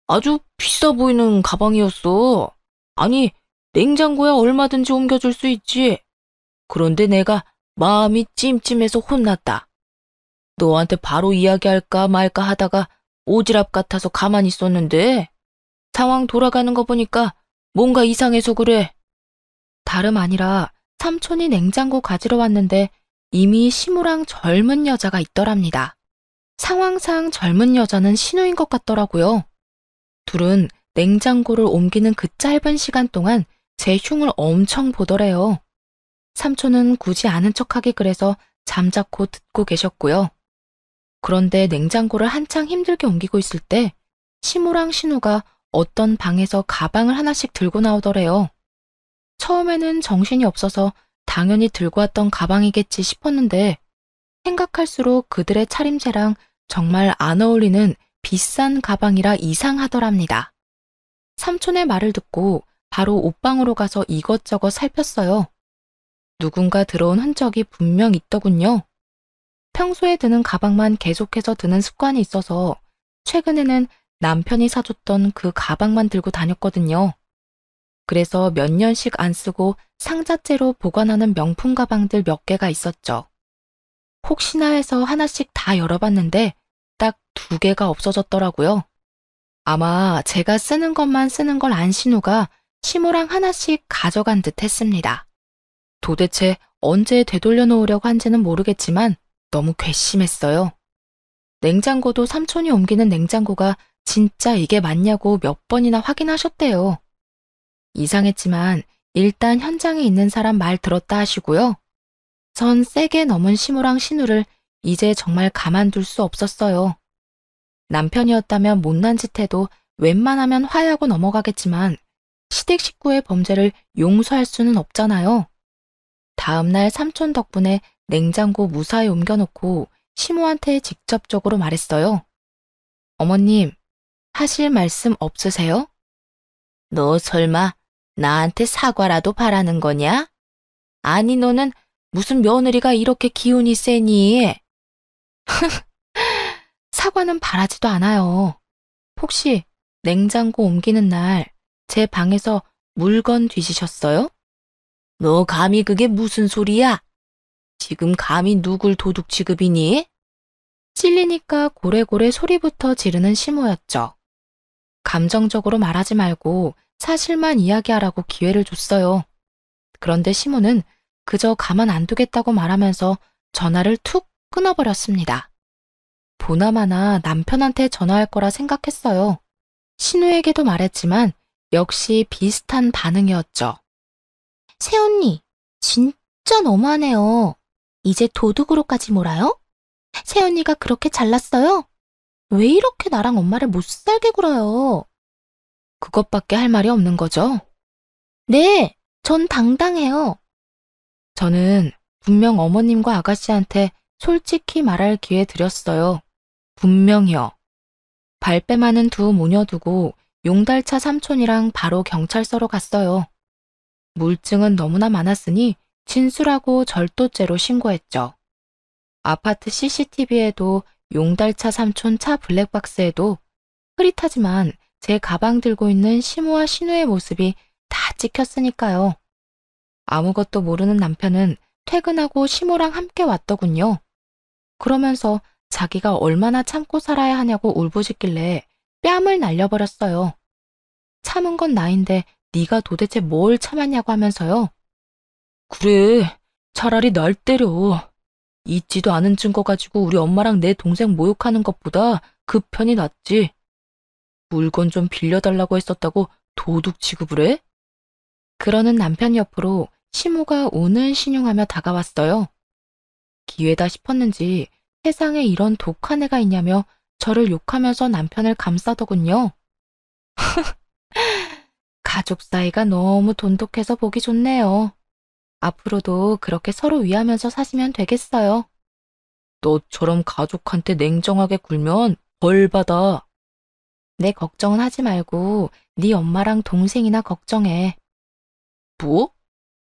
아주 비싸 보이는 가방이었어. 아니, 냉장고에 얼마든지 옮겨줄 수 있지. 그런데 내가 마음이 찜찜해서 혼났다. 너한테 바로 이야기할까 말까 하다가 오지랖 같아서 가만히 있었는데 상황 돌아가는 거 보니까 뭔가 이상해서 그래. 다름 아니라 삼촌이 냉장고 가지러 왔는데 이미 시무랑 젊은 여자가 있더랍니다. 상황상 젊은 여자는 신우인 것 같더라고요. 둘은 냉장고를 옮기는 그 짧은 시간 동안 제 흉을 엄청 보더래요. 삼촌은 굳이 아는 척하기 그래서 잠자코 듣고 계셨고요. 그런데 냉장고를 한창 힘들게 옮기고 있을 때 시무랑 신우가 어떤 방에서 가방을 하나씩 들고 나오더래요. 처음에는 정신이 없어서 당연히 들고 왔던 가방이겠지 싶었는데 생각할수록 그들의 차림새랑 정말 안 어울리는 비싼 가방이라 이상하더랍니다. 삼촌의 말을 듣고 바로 옷방으로 가서 이것저것 살폈어요. 누군가 들어온 흔적이 분명 있더군요. 평소에 드는 가방만 계속해서 드는 습관이 있어서 최근에는 남편이 사줬던 그 가방만 들고 다녔거든요. 그래서 몇 년씩 안 쓰고 상자째로 보관하는 명품 가방들 몇 개가 있었죠. 혹시나 해서 하나씩 다 열어봤는데 딱 2개가 없어졌더라고요. 아마 제가 쓰는 것만 쓰는 걸 안 신우가 시무랑 하나씩 가져간 듯 했습니다. 도대체 언제 되돌려 놓으려고 한지는 모르겠지만 너무 괘씸했어요. 냉장고도 삼촌이 옮기는 냉장고가 진짜 이게 맞냐고 몇 번이나 확인하셨대요. 이상했지만 일단 현장에 있는 사람 말 들었다 하시고요. 전 세게 넘은 시무랑 신우를 이제 정말 가만둘 수 없었어요. 남편이었다면 못난 짓 해도 웬만하면 화해하고 넘어가겠지만 시댁 식구의 범죄를 용서할 수는 없잖아요. 다음날 삼촌 덕분에 냉장고 무사히 옮겨놓고 시무한테 직접적으로 말했어요. 어머님, 하실 말씀 없으세요? 너 설마 나한테 사과라도 바라는 거냐? 아니, 너는 무슨 며느리가 이렇게 기운이 세니? 사과는 바라지도 않아요. 혹시 냉장고 옮기는 날 제 방에서 물건 뒤지셨어요? 너 감히 그게 무슨 소리야? 지금 감히 누굴 도둑 취급이니? 찔리니까 고래고래 소리부터 지르는 시모였죠. 감정적으로 말하지 말고 사실만 이야기하라고 기회를 줬어요. 그런데 시모는 그저 가만 안 두겠다고 말하면서 전화를 툭 끊어버렸습니다. 보나마나 남편한테 전화할 거라 생각했어요. 신우에게도 말했지만 역시 비슷한 반응이었죠. 새언니, 진짜 너무하네요. 이제 도둑으로까지 몰아요? 새언니가 그렇게 잘났어요? 왜 이렇게 나랑 엄마를 못 살게 굴어요? 그것밖에 할 말이 없는 거죠? 네, 전 당당해요. 저는 분명 어머님과 아가씨한테 솔직히 말할 기회 드렸어요. 분명히요. 발뺌하는 두 모녀 두고 용달차 삼촌이랑 바로 경찰서로 갔어요. 물증은 너무나 많았으니 진술하고 절도죄로 신고했죠. 아파트 CCTV에도 용달차 삼촌 차 블랙박스에도 흐릿하지만 제 가방 들고 있는 시모와 신우의 모습이 다 찍혔으니까요. 아무것도 모르는 남편은 퇴근하고 시모랑 함께 왔더군요. 그러면서 자기가 얼마나 참고 살아야 하냐고 울부짖길래 뺨을 날려버렸어요. 참은 건 나인데 네가 도대체 뭘 참았냐고 하면서요. 그래, 차라리 날 때려. 있지도 않은 증거 가지고 우리 엄마랑 내 동생 모욕하는 것보다 그 편이 낫지. 물건 좀 빌려달라고 했었다고 도둑 취급을 해? 그러는 남편 옆으로 시모가 우는 신용하며 다가왔어요. 기회다 싶었는지 세상에 이런 독한 애가 있냐며 저를 욕하면서 남편을 감싸더군요. 가족 사이가 너무 돈독해서 보기 좋네요. 앞으로도 그렇게 서로 위하면서 사시면 되겠어요. 너처럼 가족한테 냉정하게 굴면 벌 받아. 내 걱정은 하지 말고 네 엄마랑 동생이나 걱정해. 뭐?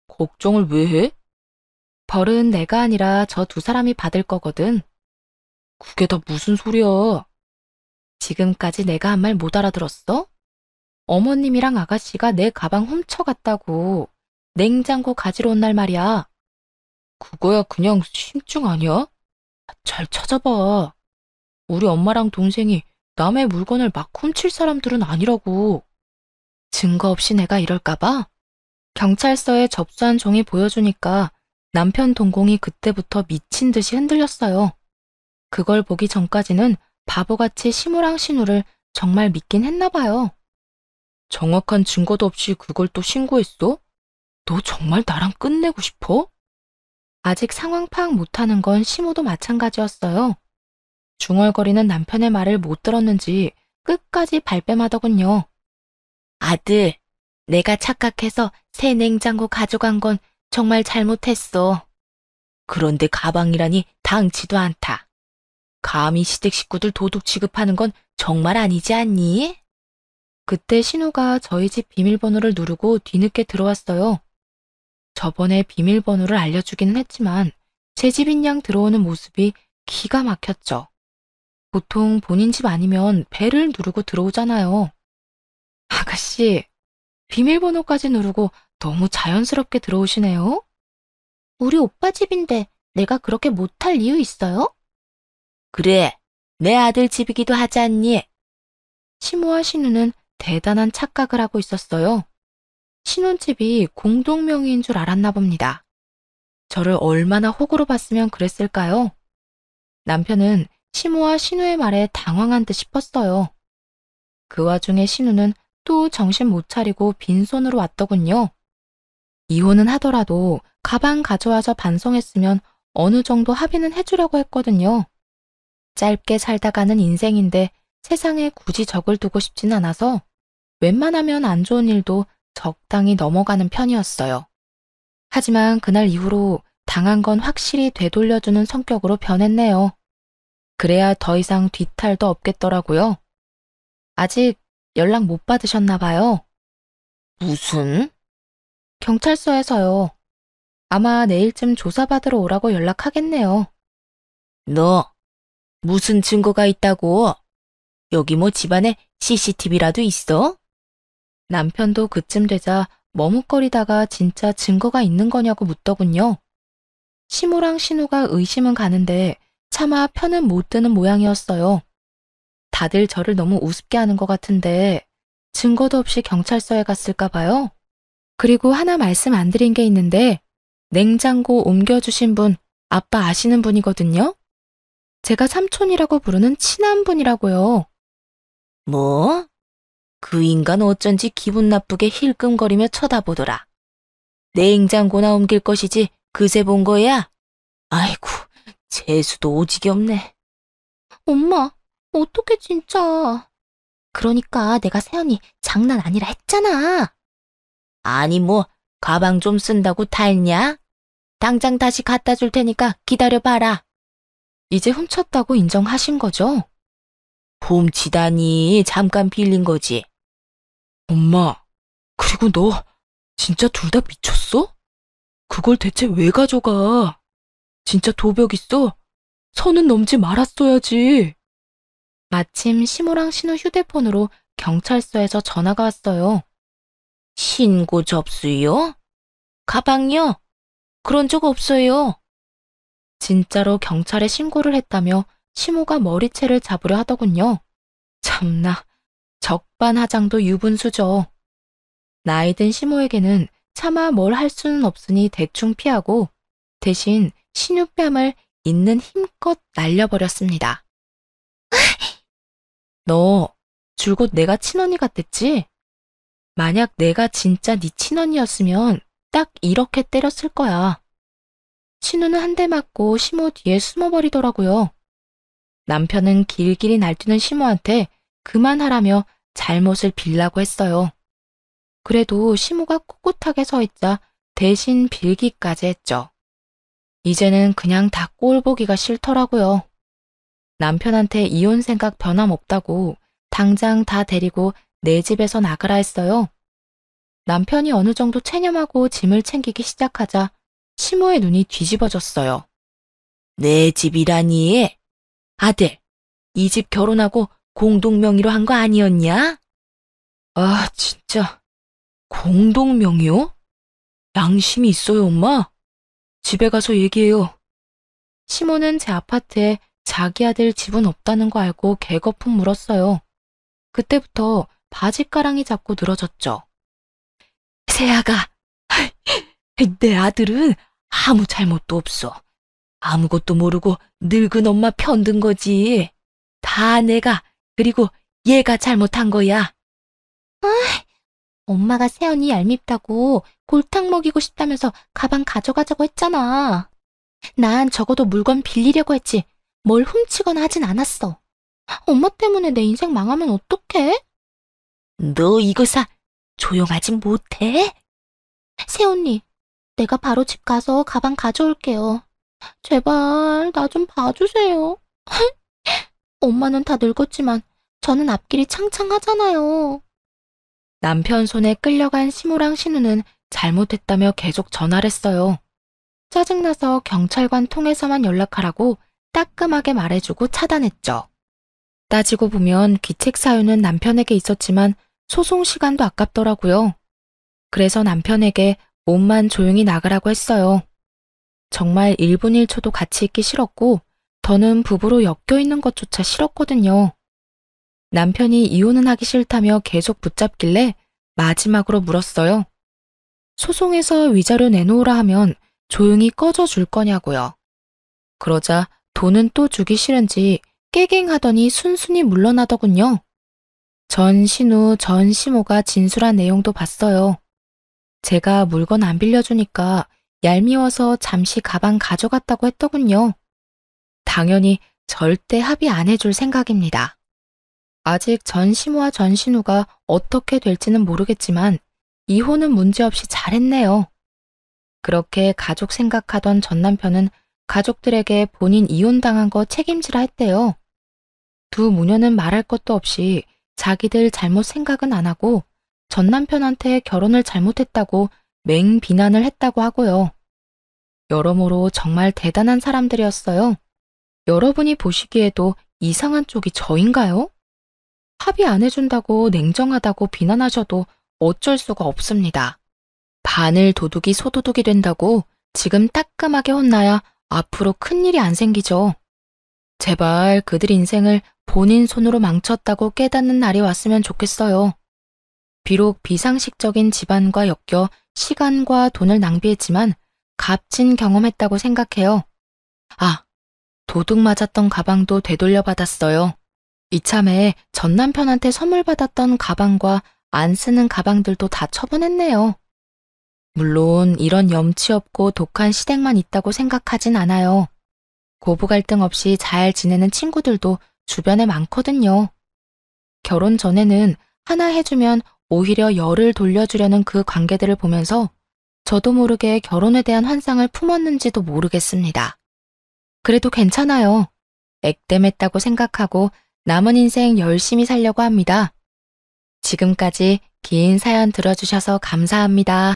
걱정을 왜 해? 벌은 내가 아니라 저 두 사람이 받을 거거든. 그게 다 무슨 소리야? 지금까지 내가 한 말 못 알아들었어? 어머님이랑 아가씨가 내 가방 훔쳐갔다고 냉장고 가지러 온 날 말이야. 그거야 그냥 심증 아니야? 잘 찾아봐. 우리 엄마랑 동생이 남의 물건을 막 훔칠 사람들은 아니라고. 증거 없이 내가 이럴까봐? 경찰서에 접수한 종이 보여주니까 남편 동공이 그때부터 미친 듯이 흔들렸어요. 그걸 보기 전까지는 바보같이 시무랑 신우를 정말 믿긴 했나 봐요. 정확한 증거도 없이 그걸 또 신고했어? 너 정말 나랑 끝내고 싶어? 아직 상황 파악 못하는 건 시무도 마찬가지였어요. 중얼거리는 남편의 말을 못 들었는지 끝까지 발뺌하더군요. 아들, 내가 착각해서 새 냉장고 가져간 건 정말 잘못했어. 그런데 가방이라니 당치도 않다. 감히 시댁 식구들 도둑 취급하는 건 정말 아니지 않니? 그때 신우가 저희 집 비밀번호를 누르고 뒤늦게 들어왔어요. 저번에 비밀번호를 알려주기는 했지만 제 집인 양 들어오는 모습이 기가 막혔죠. 보통 본인 집 아니면 벨을 누르고 들어오잖아요. 아가씨, 비밀번호까지 누르고 너무 자연스럽게 들어오시네요. 우리 오빠 집인데 내가 그렇게 못할 이유 있어요? 그래, 내 아들 집이기도 하지 않니? 시모와 신우는 대단한 착각을 하고 있었어요. 신혼집이 공동명의인 줄 알았나 봅니다. 저를 얼마나 호구로 봤으면 그랬을까요? 남편은 시모와 신우의 말에 당황한 듯 싶었어요. 그 와중에 신우는 또 정신 못 차리고 빈손으로 왔더군요. 이혼은 하더라도 가방 가져와서 반송했으면 어느 정도 합의는 해주려고 했거든요. 짧게 살다가는 인생인데 세상에 굳이 적을 두고 싶진 않아서 웬만하면 안 좋은 일도 적당히 넘어가는 편이었어요. 하지만 그날 이후로 당한 건 확실히 되돌려주는 성격으로 변했네요. 그래야 더 이상 뒤탈도 없겠더라고요. 아직 연락 못 받으셨나 봐요. 무슨? 경찰서에서요. 아마 내일쯤 조사받으러 오라고 연락하겠네요. 너 무슨 증거가 있다고? 여기 뭐 집안에 CCTV라도 있어? 남편도 그쯤 되자 머뭇거리다가 진짜 증거가 있는 거냐고 묻더군요. 시모랑 신우가 의심은 가는데 차마 편은 못 드는 모양이었어요. 다들 저를 너무 우습게 하는 것 같은데 증거도 없이 경찰서에 갔을까 봐요. 그리고 하나 말씀 안 드린 게 있는데 냉장고 옮겨주신 분 아빠 아시는 분이거든요. 제가 삼촌이라고 부르는 친한 분이라고요. 뭐? 그 인간 어쩐지 기분 나쁘게 힐끔거리며 쳐다보더라. 냉장고나 옮길 것이지 그새 본 거야? 아이고, 재수도 오지게 없네. 엄마, 어떡해 진짜. 그러니까 내가 세연이 장난 아니라 했잖아. 아니 뭐 가방 좀 쓴다고 닳냐? 당장 다시 갖다 줄 테니까 기다려봐라. 이제 훔쳤다고 인정하신 거죠? 훔치다니 잠깐 빌린 거지. 엄마, 그리고 너 진짜 둘 다 미쳤어? 그걸 대체 왜 가져가? 진짜 도벽 있어? 선은 넘지 말았어야지. 마침 시모랑 신우 휴대폰으로 경찰서에서 전화가 왔어요. 신고 접수요? 가방요? 그런 적 없어요. 진짜로 경찰에 신고를 했다며 시모가 머리채를 잡으려 하더군요. 참나, 적반하장도 유분수죠. 나이든 시모에게는 차마 뭘 할 수는 없으니 대충 피하고 대신 신우뺨을 있는 힘껏 날려버렸습니다. 너 줄곧 내가 친언니 같댔지? 만약 내가 진짜 네 친언니였으면 딱 이렇게 때렸을 거야. 신우는 한 대 맞고 시모 뒤에 숨어버리더라고요. 남편은 길길이 날뛰는 시모한테 그만하라며 잘못을 빌라고 했어요. 그래도 시모가 꿋꿋하게 서 있자 대신 빌기까지 했죠. 이제는 그냥 다 꼴 보기가 싫더라고요. 남편한테 이혼 생각 변함없다고 당장 다 데리고 내 집에서 나가라 했어요. 남편이 어느 정도 체념하고 짐을 챙기기 시작하자 시모의 눈이 뒤집어졌어요. 내 집이라니? 아들, 이 집 결혼하고 공동명의로 한 거 아니었냐? 아, 진짜. 공동명의요? 양심이 있어요, 엄마? 집에 가서 얘기해요. 시모는 제 아파트에 자기 아들 집은 없다는 거 알고 개거품 물었어요. 그때부터 바짓가랑이 잡고 늘어졌죠. 세아가, 내 아들은 아무 잘못도 없어. 아무것도 모르고 늙은 엄마 편든 거지. 다 내가, 그리고 얘가 잘못한 거야. 엄마가 세연이 얄밉다고 골탕 먹이고 싶다면서 가방 가져가자고 했잖아. 난 적어도 물건 빌리려고 했지. 뭘 훔치거나 하진 않았어. 엄마 때문에 내 인생 망하면 어떡해? 너 이거사 조용하지 못해? 새언니, 내가 바로 집 가서 가방 가져올게요. 제발 나 좀 봐주세요. 엄마는 다 늙었지만 저는 앞길이 창창하잖아요. 남편 손에 끌려간 시모랑 신우는 잘못했다며 계속 전화를 했어요. 짜증나서 경찰관 통해서만 연락하라고 따끔하게 말해주고 차단했죠. 따지고 보면 귀책 사유는 남편에게 있었지만 소송 시간도 아깝더라고요. 그래서 남편에게 몸만 조용히 나가라고 했어요. 정말 1분 1초도 같이 있기 싫었고 더는 부부로 엮여 있는 것조차 싫었거든요. 남편이 이혼은 하기 싫다며 계속 붙잡길래 마지막으로 물었어요. 소송에서 위자료 내놓으라 하면 조용히 꺼져 줄 거냐고요. 그러자 돈은 또 주기 싫은지 깨갱하더니 순순히 물러나더군요. 전 신우, 전 시모가 진술한 내용도 봤어요. 제가 물건 안 빌려주니까 얄미워서 잠시 가방 가져갔다고 했더군요. 당연히 절대 합의 안 해줄 생각입니다. 아직 전 시모와 전 신우가 어떻게 될지는 모르겠지만 이혼은 문제없이 잘했네요. 그렇게 가족 생각하던 전 남편은 가족들에게 본인 이혼당한 거 책임지라 했대요. 두 무녀는 말할 것도 없이 자기들 잘못 생각은 안 하고 전 남편한테 결혼을 잘못했다고 맹 비난을 했다고 하고요. 여러모로 정말 대단한 사람들이었어요. 여러분이 보시기에도 이상한 쪽이 저인가요? 합의 안 해준다고 냉정하다고 비난하셔도 어쩔 수가 없습니다. 바늘 도둑이 소도둑이 된다고 지금 따끔하게 혼나야 앞으로 큰일이 안 생기죠. 제발 그들 인생을 본인 손으로 망쳤다고 깨닫는 날이 왔으면 좋겠어요. 비록 비상식적인 집안과 엮여 시간과 돈을 낭비했지만 값진 경험했다고 생각해요. 아, 도둑 맞았던 가방도 되돌려받았어요. 이참에 전 남편한테 선물 받았던 가방과 안 쓰는 가방들도 다 처분했네요. 물론 이런 염치 없고 독한 시댁만 있다고 생각하진 않아요. 고부 갈등 없이 잘 지내는 친구들도 주변에 많거든요. 결혼 전에는 하나 해주면 오히려 열을 돌려주려는 그 관계들을 보면서 저도 모르게 결혼에 대한 환상을 품었는지도 모르겠습니다. 그래도 괜찮아요. 액땜했다고 생각하고 남은 인생 열심히 살려고 합니다. 지금까지 긴 사연 들어주셔서 감사합니다.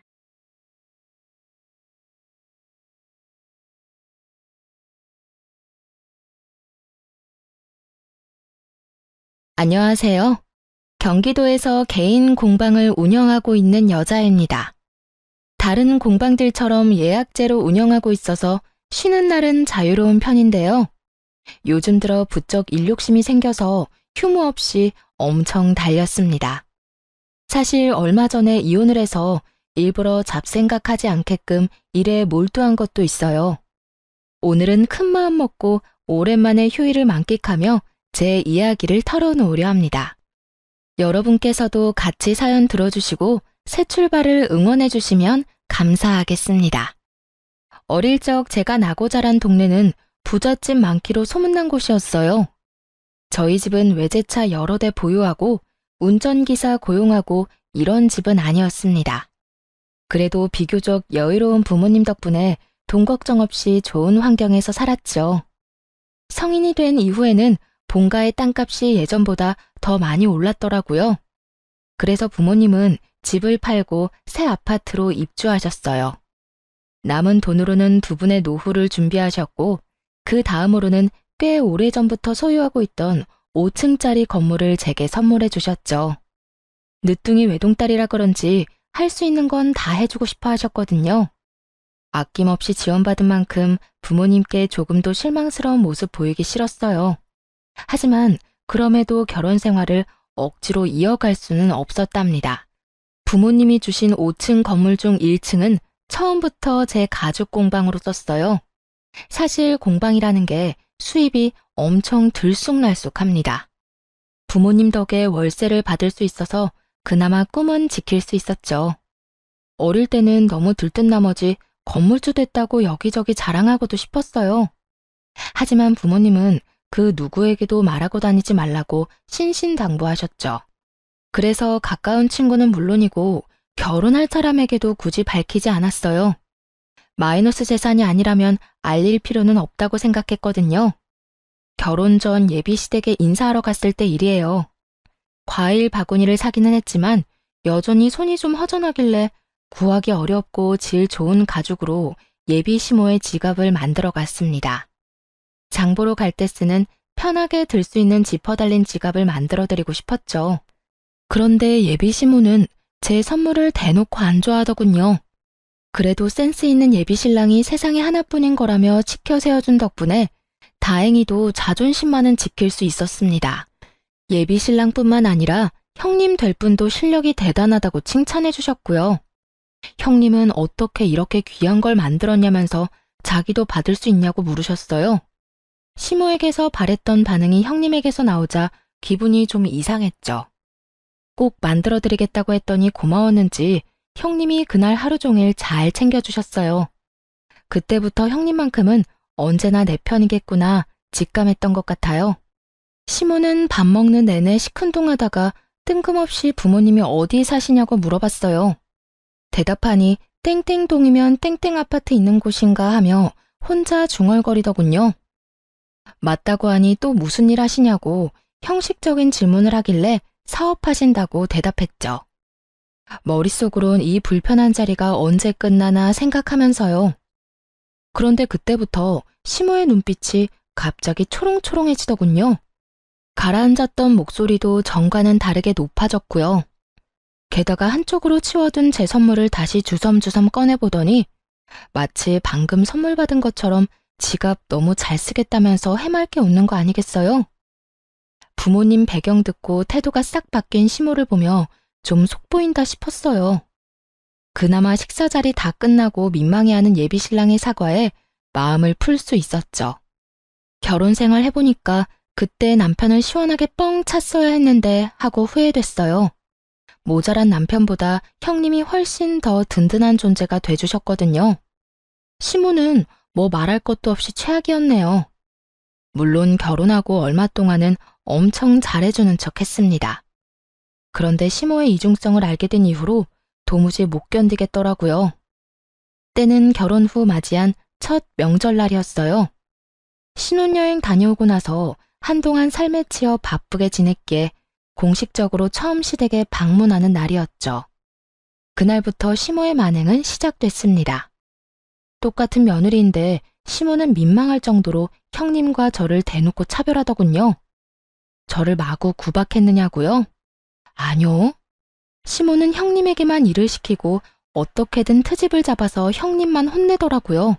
안녕하세요. 경기도에서 개인 공방을 운영하고 있는 여자입니다. 다른 공방들처럼 예약제로 운영하고 있어서 쉬는 날은 자유로운 편인데요. 요즘 들어 부쩍 일욕심이 생겨서 휴무 없이 엄청 달렸습니다. 사실 얼마 전에 이혼을 해서 일부러 잡생각하지 않게끔 일에 몰두한 것도 있어요. 오늘은 큰 마음 먹고 오랜만에 휴일을 만끽하며 제 이야기를 털어놓으려 합니다. 여러분께서도 같이 사연 들어주시고 새 출발을 응원해주시면 감사하겠습니다. 어릴 적 제가 나고 자란 동네는 부잣집 많기로 소문난 곳이었어요. 저희 집은 외제차 여러 대 보유하고 운전기사 고용하고 이런 집은 아니었습니다. 그래도 비교적 여유로운 부모님 덕분에 돈 걱정 없이 좋은 환경에서 살았죠. 성인이 된 이후에는 본가의 땅값이 예전보다 더 많이 올랐더라고요. 그래서 부모님은 집을 팔고 새 아파트로 입주하셨어요. 남은 돈으로는 두 분의 노후를 준비하셨고 그 다음으로는 꽤 오래전부터 소유하고 있던 5층짜리 건물을 제게 선물해 주셨죠. 늦둥이 외동딸이라 그런지 할 수 있는 건 다 해주고 싶어 하셨거든요. 아낌없이 지원받은 만큼 부모님께 조금도 실망스러운 모습 보이기 싫었어요. 하지만 그럼에도 결혼 생활을 억지로 이어갈 수는 없었답니다. 부모님이 주신 5층 건물 중 1층은 처음부터 제 가죽 공방으로 썼어요. 사실 공방이라는 게 수입이 엄청 들쑥날쑥합니다. 부모님 덕에 월세를 받을 수 있어서 그나마 꿈은 지킬 수 있었죠. 어릴 때는 너무 들뜬 나머지 건물주 됐다고 여기저기 자랑하고도 싶었어요. 하지만 부모님은 그 누구에게도 말하고 다니지 말라고 신신당부하셨죠. 그래서 가까운 친구는 물론이고 결혼할 사람에게도 굳이 밝히지 않았어요. 마이너스 재산이 아니라면 알릴 필요는 없다고 생각했거든요. 결혼 전 예비시댁에 인사하러 갔을 때 일이에요. 과일 바구니를 사기는 했지만 여전히 손이 좀 허전하길래 구하기 어렵고 질 좋은 가죽으로 예비 시모의 지갑을 만들어 갔습니다. 장보러 갈 때 쓰는 편하게 들 수 있는 지퍼 달린 지갑을 만들어 드리고 싶었죠. 그런데 예비 시모는 제 선물을 대놓고 안 좋아하더군요. 그래도 센스 있는 예비 신랑이 세상에 하나뿐인 거라며 지켜 세워준 덕분에 다행히도 자존심만은 지킬 수 있었습니다. 예비 신랑뿐만 아니라 형님 될 분도 실력이 대단하다고 칭찬해 주셨고요. 형님은 어떻게 이렇게 귀한 걸 만들었냐면서 자기도 받을 수 있냐고 물으셨어요. 시모에게서 바랬던 반응이 형님에게서 나오자 기분이 좀 이상했죠. 꼭 만들어드리겠다고 했더니 고마웠는지 형님이 그날 하루 종일 잘 챙겨주셨어요. 그때부터 형님만큼은 언제나 내 편이겠구나 직감했던 것 같아요. 시모는 밥 먹는 내내 시큰둥하다가 뜬금없이 부모님이 어디 사시냐고 물어봤어요. 대답하니 땡땡동이면 땡땡 아파트 있는 곳인가 하며 혼자 중얼거리더군요. 맞다고 하니 또 무슨 일 하시냐고 형식적인 질문을 하길래 사업하신다고 대답했죠. 머릿속으론 이 불편한 자리가 언제 끝나나 생각하면서요. 그런데 그때부터 시모의 눈빛이 갑자기 초롱초롱해지더군요. 가라앉았던 목소리도 전과는 다르게 높아졌고요. 게다가 한쪽으로 치워둔 제 선물을 다시 주섬주섬 꺼내보더니 마치 방금 선물 받은 것처럼 지갑 너무 잘 쓰겠다면서 해맑게 웃는 거 아니겠어요? 부모님 배경 듣고 태도가 싹 바뀐 시모를 보며 좀 속보인다 싶었어요. 그나마 식사 자리 다 끝나고 민망해하는 예비 신랑의 사과에 마음을 풀 수 있었죠. 결혼 생활 해보니까 그때 남편을 시원하게 뻥 찼어야 했는데 하고 후회됐어요. 모자란 남편보다 형님이 훨씬 더 든든한 존재가 돼주셨거든요. 시모는 뭐 말할 것도 없이 최악이었네요. 물론 결혼하고 얼마 동안은 엄청 잘해주는 척 했습니다. 그런데 시모의 이중성을 알게 된 이후로 도무지 못 견디겠더라고요. 때는 결혼 후 맞이한 첫 명절날이었어요. 신혼여행 다녀오고 나서 한동안 삶에 치여 바쁘게 지냈기에 공식적으로 처음 시댁에 방문하는 날이었죠. 그날부터 시모의 만행은 시작됐습니다. 똑같은 며느리인데 시모는 민망할 정도로 형님과 저를 대놓고 차별하더군요. 저를 마구 구박했느냐고요? 아니요. 시모는 형님에게만 일을 시키고 어떻게든 트집을 잡아서 형님만 혼내더라고요.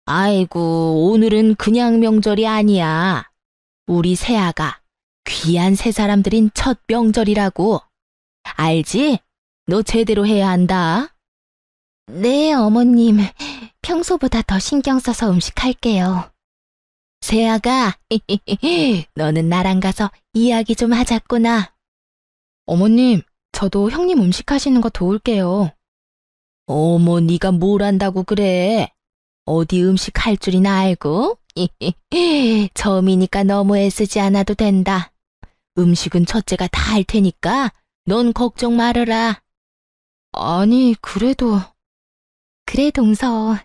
아이고, 오늘은 그냥 명절이 아니야. 우리 새아가 귀한 새 사람들인 첫 명절이라고. 알지? 너 제대로 해야 한다. 네, 어머님. 평소보다 더 신경 써서 음식할게요. 새아가, 너는 나랑 가서 이야기 좀 하자꾸나. 어머님, 저도 형님 음식하시는 거 도울게요. 어머, 네가 뭘 안다고 그래? 어디 음식 할 줄이나 알고? 처음이니까 너무 애쓰지 않아도 된다. 음식은 첫째가 다 할 테니까 넌 걱정 말아라. 아니, 그래도... 그래, 동서.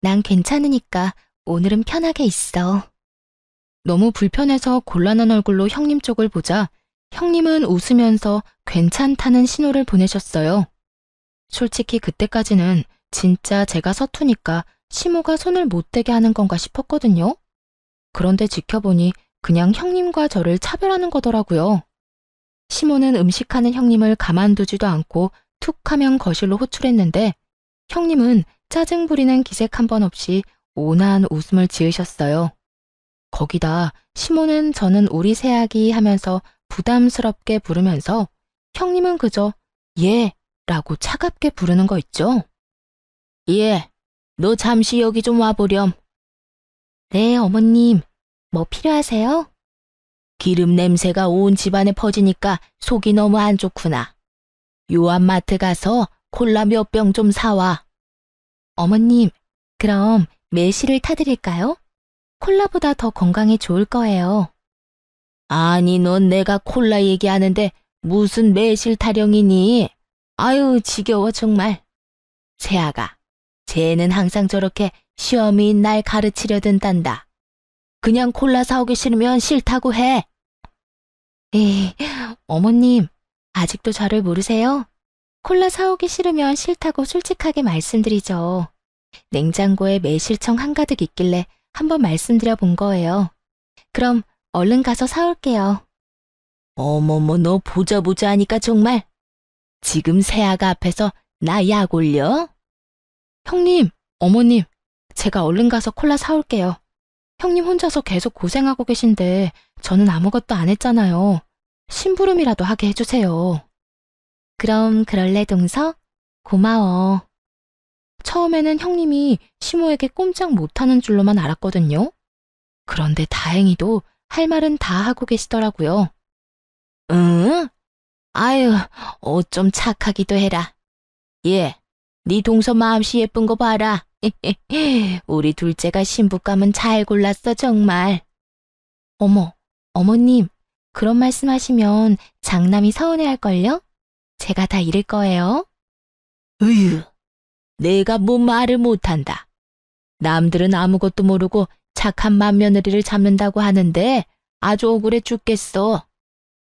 난 괜찮으니까 오늘은 편하게 있어. 너무 불편해서 곤란한 얼굴로 형님 쪽을 보자 형님은 웃으면서 괜찮다는 신호를 보내셨어요. 솔직히 그때까지는 진짜 제가 서투니까 시모가 손을 못 대게 하는 건가 싶었거든요. 그런데 지켜보니 그냥 형님과 저를 차별하는 거더라고요. 시모는 음식하는 형님을 가만두지도 않고 툭 하면 거실로 호출했는데 형님은 짜증 부리는 기색 한 번 없이 온화한 웃음을 지으셨어요. 거기다 시모는 저는 우리 새아기 하면서 부담스럽게 부르면서 형님은 그저 예 라고 차갑게 부르는 거 있죠. 예, 너 잠시 여기 좀 와보렴. 네, 어머님. 뭐 필요하세요? 기름 냄새가 온 집안에 퍼지니까 속이 너무 안 좋구나. 요한마트 가서 콜라 몇 병 좀 사와. 어머님, 그럼 매실을 타드릴까요? 콜라보다 더 건강에 좋을 거예요. 아니, 넌 내가 콜라 얘기하는데 무슨 매실 타령이니? 아유, 지겨워 정말. 새아가, 쟤는 항상 저렇게 시험인 날 가르치려 든단다. 그냥 콜라 사오기 싫으면 싫다고 해. 에이, 어머님, 아직도 저를 모르세요? 콜라 사오기 싫으면 싫다고 솔직하게 말씀드리죠. 냉장고에 매실청 한가득 있길래 한번 말씀드려 본 거예요. 그럼 얼른 가서 사올게요. 어머머, 너 보자 하니까 정말. 지금 새아가 앞에서 나 약 올려? 형님, 어머님, 제가 얼른 가서 콜라 사올게요. 형님 혼자서 계속 고생하고 계신데 저는 아무것도 안 했잖아요. 심부름이라도 하게 해주세요. 그럼 그럴래, 동서? 고마워. 처음에는 형님이 시모에게 꼼짝 못하는 줄로만 알았거든요. 그런데 다행히도 할 말은 다 하고 계시더라고요. 응? 아유, 어쩜 착하기도 해라. 예, 네 동서 마음씨 예쁜 거 봐라. 우리 둘째가 신부감은 잘 골랐어, 정말. 어머, 어머님, 그런 말씀하시면 장남이 서운해할걸요? 제가 다 잃을 거예요. 으유, 내가 뭐 말을 못한다. 남들은 아무것도 모르고 착한 맏며느리를 잡는다고 하는데 아주 억울해 죽겠어.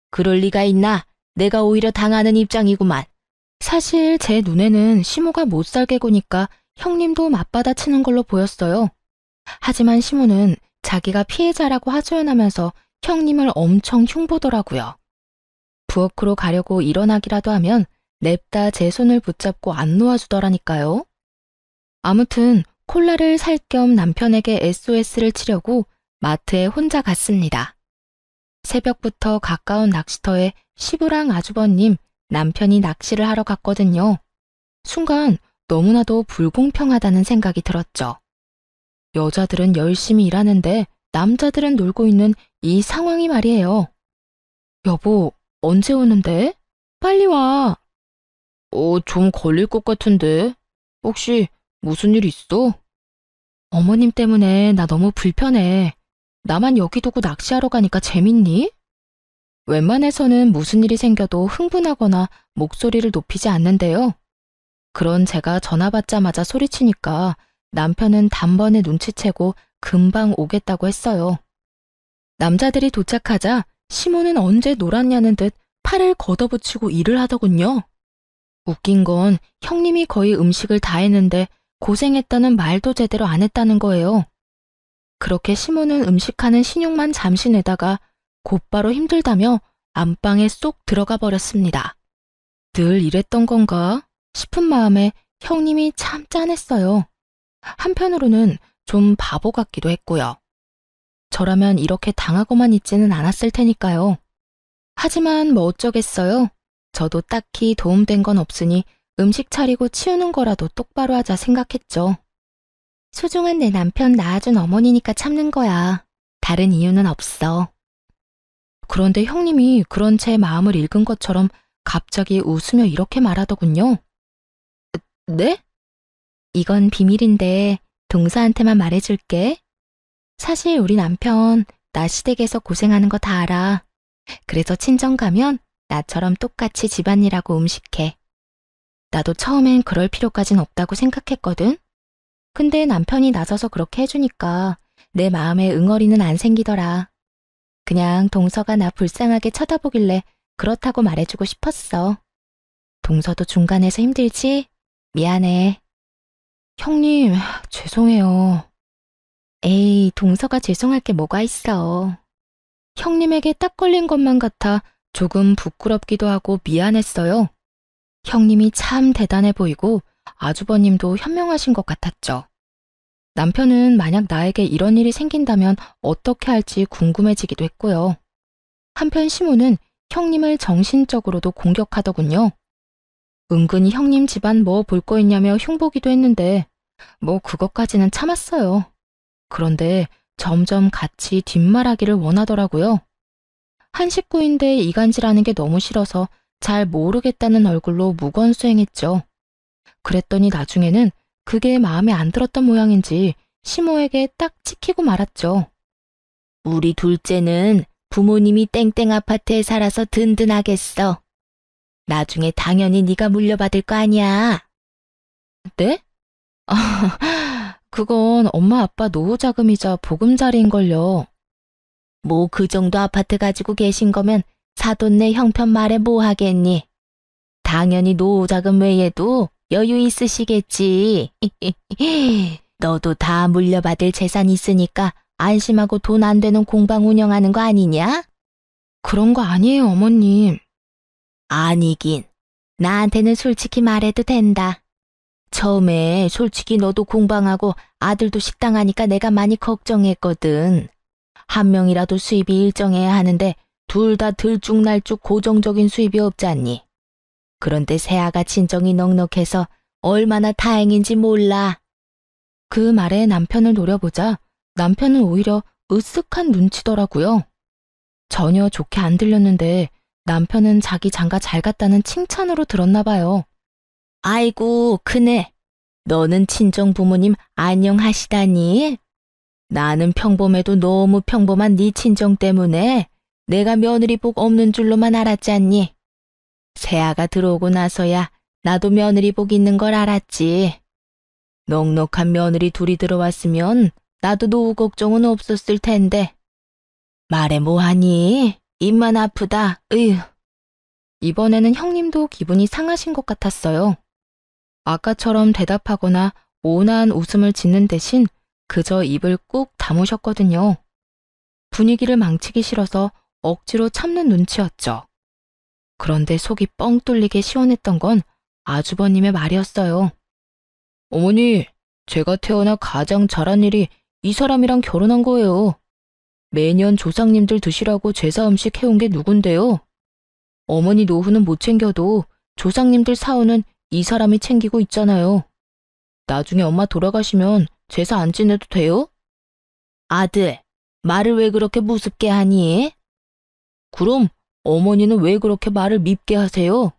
그럴 리가 있나? 내가 오히려 당하는 입장이구만. 사실 제 눈에는 시모가 못살게 구니까 형님도 맞받아치는 걸로 보였어요. 하지만 시모는 자기가 피해자라고 하소연하면서 형님을 엄청 흉보더라고요. 부엌으로 가려고 일어나기라도 하면 냅다 제 손을 붙잡고 안 놓아주더라니까요. 아무튼 콜라를 살 겸 남편에게 SOS를 치려고 마트에 혼자 갔습니다. 새벽부터 가까운 낚시터에 시부랑 아주버님, 남편이 낚시를 하러 갔거든요. 순간 너무나도 불공평하다는 생각이 들었죠. 여자들은 열심히 일하는데 남자들은 놀고 있는 이 상황이 말이에요. 여보, 언제 오는데? 빨리 와. 좀 걸릴 것 같은데. 혹시 무슨 일 있어? 어머님 때문에 나 너무 불편해. 나만 여기 두고 낚시하러 가니까 재밌니? 웬만해서는 무슨 일이 생겨도 흥분하거나 목소리를 높이지 않는데요. 그런 제가 전화 받자마자 소리치니까 남편은 단번에 눈치채고 금방 오겠다고 했어요. 남자들이 도착하자 시모는 언제 놀았냐는 듯 팔을 걷어붙이고 일을 하더군요. 웃긴 건 형님이 거의 음식을 다 했는데 고생했다는 말도 제대로 안 했다는 거예요. 그렇게 시모는 음식하는 신용만 잠시 내다가 곧바로 힘들다며 안방에 쏙 들어가 버렸습니다. 늘 이랬던 건가 싶은 마음에 형님이 참 짠했어요. 한편으로는 좀 바보 같기도 했고요. 저라면 이렇게 당하고만 있지는 않았을 테니까요. 하지만 뭐 어쩌겠어요. 저도 딱히 도움된 건 없으니 음식 차리고 치우는 거라도 똑바로 하자 생각했죠. 소중한 내 남편 낳아준 어머니니까 참는 거야. 다른 이유는 없어. 그런데 형님이 그런 제 마음을 읽은 것처럼 갑자기 웃으며 이렇게 말하더군요. 네? 이건 비밀인데 동서한테만 말해줄게. 사실 우리 남편 나 시댁에서 고생하는 거 다 알아. 그래서 친정 가면 나처럼 똑같이 집안일하고 음식해. 나도 처음엔 그럴 필요까진 없다고 생각했거든. 근데 남편이 나서서 그렇게 해주니까 내 마음에 응어리는 안 생기더라. 그냥 동서가 나 불쌍하게 쳐다보길래 그렇다고 말해주고 싶었어. 동서도 중간에서 힘들지? 미안해. 형님, 죄송해요. 에이, 동서가 죄송할 게 뭐가 있어. 형님에게 딱 걸린 것만 같아 조금 부끄럽기도 하고 미안했어요. 형님이 참 대단해 보이고 아주버님도 현명하신 것 같았죠. 남편은 만약 나에게 이런 일이 생긴다면 어떻게 할지 궁금해지기도 했고요. 한편 시모는 형님을 정신적으로도 공격하더군요. 은근히 형님 집안 뭐 볼 거 있냐며 흉보기도 했는데 뭐 그것까지는 참았어요. 그런데 점점 같이 뒷말하기를 원하더라고요. 한 식구인데 이간질하는 게 너무 싫어서 잘 모르겠다는 얼굴로 무건수행했죠. 그랬더니 나중에는 그게 마음에 안 들었던 모양인지 시모에게 딱 찍히고 말았죠. 우리 둘째는 부모님이 땡땡 아파트에 살아서 든든하겠어. 나중에 당연히 네가 물려받을 거 아니야. 네? 그건 엄마 아빠 노후자금이자 보금자리인걸요. 뭐 그 정도 아파트 가지고 계신 거면 사돈네 형편 말에 뭐 하겠니? 당연히 노후자금 외에도 여유 있으시겠지. 너도 다 물려받을 재산 있으니까 안심하고 돈 안 되는 공방 운영하는 거 아니냐? 그런 거 아니에요, 어머님. 아니긴. 나한테는 솔직히 말해도 된다. 처음에 솔직히 너도 공방하고 아들도 식당 하니까 내가 많이 걱정했거든. 한 명이라도 수입이 일정해야 하는데 둘 다 들쭉날쭉 고정적인 수입이 없잖니. 그런데 새아가 친정이 넉넉해서 얼마나 다행인지 몰라. 그 말에 남편을 노려보자 남편은 오히려 으쓱한 눈치더라고요. 전혀 좋게 안 들렸는데 남편은 자기 장가 잘 갔다는 칭찬으로 들었나 봐요. 아이고, 크네. 너는 친정 부모님 안녕하시다니? 나는 평범해도 너무 평범한 네 친정 때문에 내가 며느리 복 없는 줄로만 알았지 않니? 새아가 들어오고 나서야 나도 며느리 복 있는 걸 알았지. 넉넉한 며느리 둘이 들어왔으면 나도 노후 걱정은 없었을 텐데. 말해 뭐하니? 입만 아프다. 으휴. 이번에는 형님도 기분이 상하신 것 같았어요. 아까처럼 대답하거나 온화한 웃음을 짓는 대신 그저 입을 꾹 다무셨거든요. 분위기를 망치기 싫어서 억지로 참는 눈치였죠. 그런데 속이 뻥 뚫리게 시원했던 건 아주버님의 말이었어요. 어머니, 제가 태어나 가장 잘한 일이 이 사람이랑 결혼한 거예요. 매년 조상님들 드시라고 제사 음식 해온 게 누군데요? 어머니 노후는 못 챙겨도 조상님들 사후는 이 사람이 챙기고 있잖아요. 나중에 엄마 돌아가시면 제사 안 지내도 돼요? 아들, 말을 왜 그렇게 무섭게 하니? 그럼 어머니는 왜 그렇게 말을 밉게 하세요?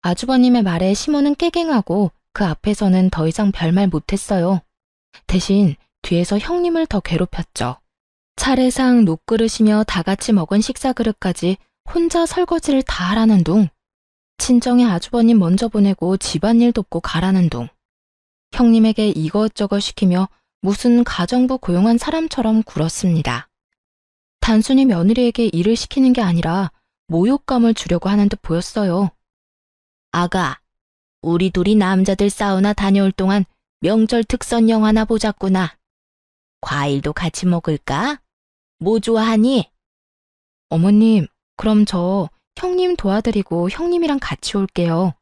아주버님의 말에 시모는 깨갱하고 그 앞에서는 더 이상 별말 못했어요. 대신 뒤에서 형님을 더 괴롭혔죠. 차례상 녹그릇이며 다 같이 먹은 식사 그릇까지 혼자 설거지를 다 하라는 둥. 친정에 아주버님 먼저 보내고 집안일 돕고 가라는 둥. 형님에게 이것저것 시키며 무슨 가정부 고용한 사람처럼 굴었습니다. 단순히 며느리에게 일을 시키는 게 아니라 모욕감을 주려고 하는 듯 보였어요. 아가, 우리 둘이 남자들 사우나 다녀올 동안 명절 특선 영화나 보자꾸나. 과일도 같이 먹을까? 뭐 좋아하니? 어머님, 그럼 저 형님 도와드리고 형님이랑 같이 올게요.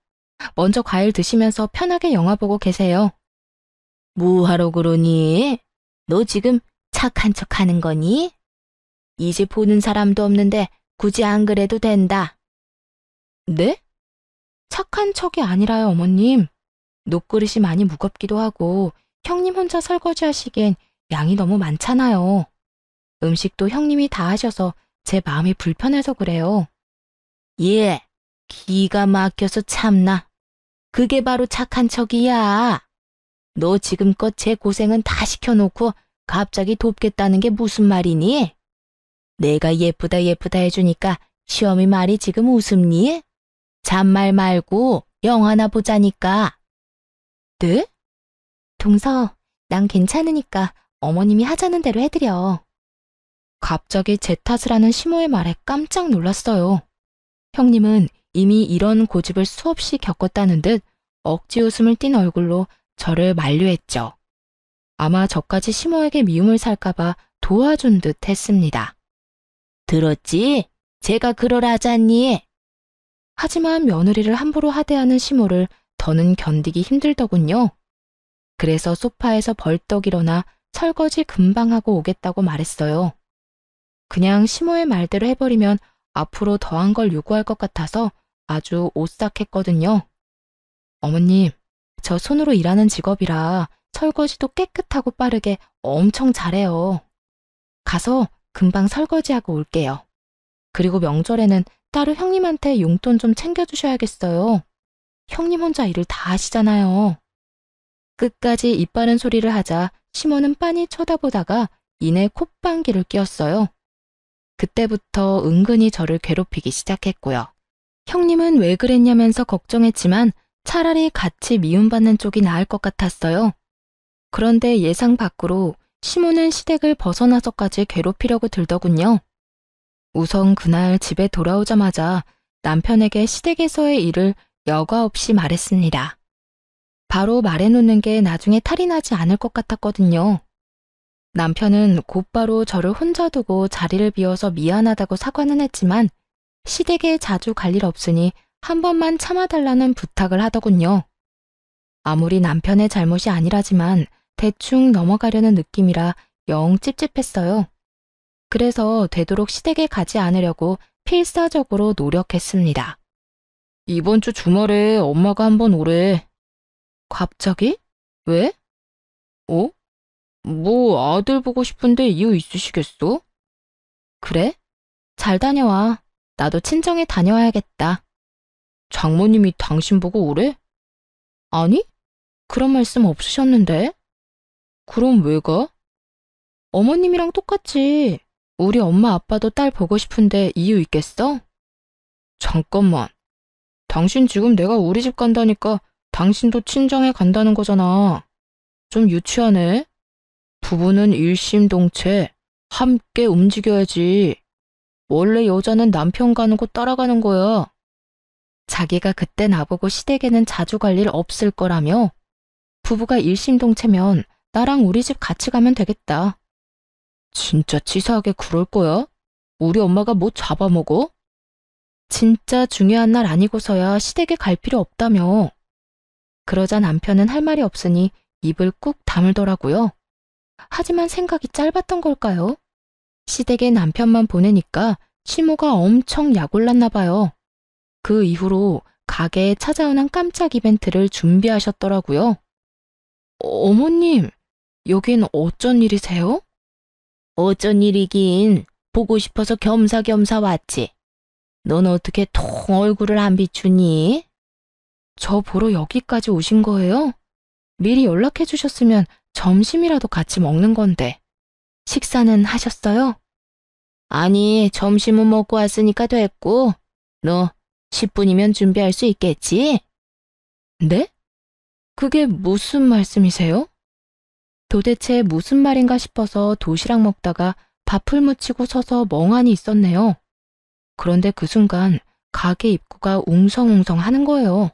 먼저 과일 드시면서 편하게 영화 보고 계세요. 뭐하러 그러니? 너 지금 착한 척 하는 거니? 이제 보는 사람도 없는데 굳이 안 그래도 된다. 네? 착한 척이 아니라요, 어머님. 녹그릇이 많이 무겁기도 하고 형님 혼자 설거지 하시기엔 양이 너무 많잖아요. 음식도 형님이 다 하셔서 제 마음이 불편해서 그래요. 예, 기가 막혀서 참나. 그게 바로 착한 척이야. 너 지금껏 제 고생은 다 시켜놓고 갑자기 돕겠다는 게 무슨 말이니? 내가 예쁘다 예쁘다 해주니까 시험이 말이 지금 웃음니? 잔말 말고 영화나 보자니까. 네? 동서, 난 괜찮으니까 어머님이 하자는 대로 해드려. 갑자기 제 탓을 하는 시모의 말에 깜짝 놀랐어요. 형님은 이미 이런 고집을 수없이 겪었다는 듯 억지 웃음을 띤 얼굴로 저를 만류했죠. 아마 저까지 시모에게 미움을 살까봐 도와준 듯 했습니다. 들었지? 제가 그러라 하잖니. 하지만 며느리를 함부로 하대하는 시모를 더는 견디기 힘들더군요. 그래서 소파에서 벌떡 일어나 설거지 금방 하고 오겠다고 말했어요. 그냥 시모의 말대로 해버리면 앞으로 더한 걸 요구할 것 같아서 아주 오싹했거든요. 어머님, 저 손으로 일하는 직업이라 설거지도 깨끗하고 빠르게 엄청 잘해요. 가서 금방 설거지하고 올게요. 그리고 명절에는 따로 형님한테 용돈 좀 챙겨주셔야겠어요. 형님 혼자 일을 다 하시잖아요. 끝까지 입 바른 소리를 하자 시모는 빤히 쳐다보다가 이내 콧방귀를 뀌었어요. 그때부터 은근히 저를 괴롭히기 시작했고요. 형님은 왜 그랬냐면서 걱정했지만 차라리 같이 미움받는 쪽이 나을 것 같았어요. 그런데 예상 밖으로 시모는 시댁을 벗어나서까지 괴롭히려고 들더군요. 우선 그날 집에 돌아오자마자 남편에게 시댁에서의 일을 여과 없이 말했습니다. 바로 말해놓는 게 나중에 탈이 나지 않을 것 같았거든요. 남편은 곧바로 저를 혼자 두고 자리를 비워서 미안하다고 사과는 했지만 시댁에 자주 갈 일 없으니 한 번만 참아달라는 부탁을 하더군요. 아무리 남편의 잘못이 아니라지만 대충 넘어가려는 느낌이라 영 찝찝했어요. 그래서 되도록 시댁에 가지 않으려고 필사적으로 노력했습니다. 이번 주 주말에 엄마가 한번 오래. 갑자기? 왜? 뭐 아들 보고 싶은데 이유 있으시겠어? 그래? 잘 다녀와. 나도 친정에 다녀와야겠다. 장모님이 당신 보고 오래? 아니? 그런 말씀 없으셨는데? 그럼 왜 가? 어머님이랑 똑같지. 우리 엄마 아빠도 딸 보고 싶은데 이유 있겠어? 잠깐만. 당신 지금 내가 우리 집 간다니까 당신도 친정에 간다는 거잖아. 좀 유치하네. 부부는 일심동체 함께 움직여야지. 원래 여자는 남편 가는 곳 따라가는 거야. 자기가 그때 나보고 시댁에는 자주 갈 일 없을 거라며 부부가 일심동체면 나랑 우리 집 같이 가면 되겠다. 진짜 치사하게 그럴 거야? 우리 엄마가 뭐 잡아먹어? 진짜 중요한 날 아니고서야 시댁에 갈 필요 없다며. 그러자 남편은 할 말이 없으니 입을 꾹 다물더라고요. 하지만 생각이 짧았던 걸까요? 시댁에 남편만 보내니까 시모가 엄청 약올랐나 봐요. 그 이후로 가게에 찾아오는 깜짝 이벤트를 준비하셨더라고요. 어머님, 여긴 어쩐 일이세요? 어쩐 일이긴 보고 싶어서 겸사겸사 왔지. 넌 어떻게 통 얼굴을 안 비추니? 저 보러 여기까지 오신 거예요? 미리 연락해 주셨으면 점심이라도 같이 먹는 건데. 식사는 하셨어요? 아니, 점심은 먹고 왔으니까 됐고, 너 10분이면 준비할 수 있겠지? 네? 그게 무슨 말씀이세요? 도대체 무슨 말인가 싶어서 도시락 먹다가 밥을 묻히고 서서 멍하니 있었네요. 그런데 그 순간 가게 입구가 웅성웅성 하는 거예요.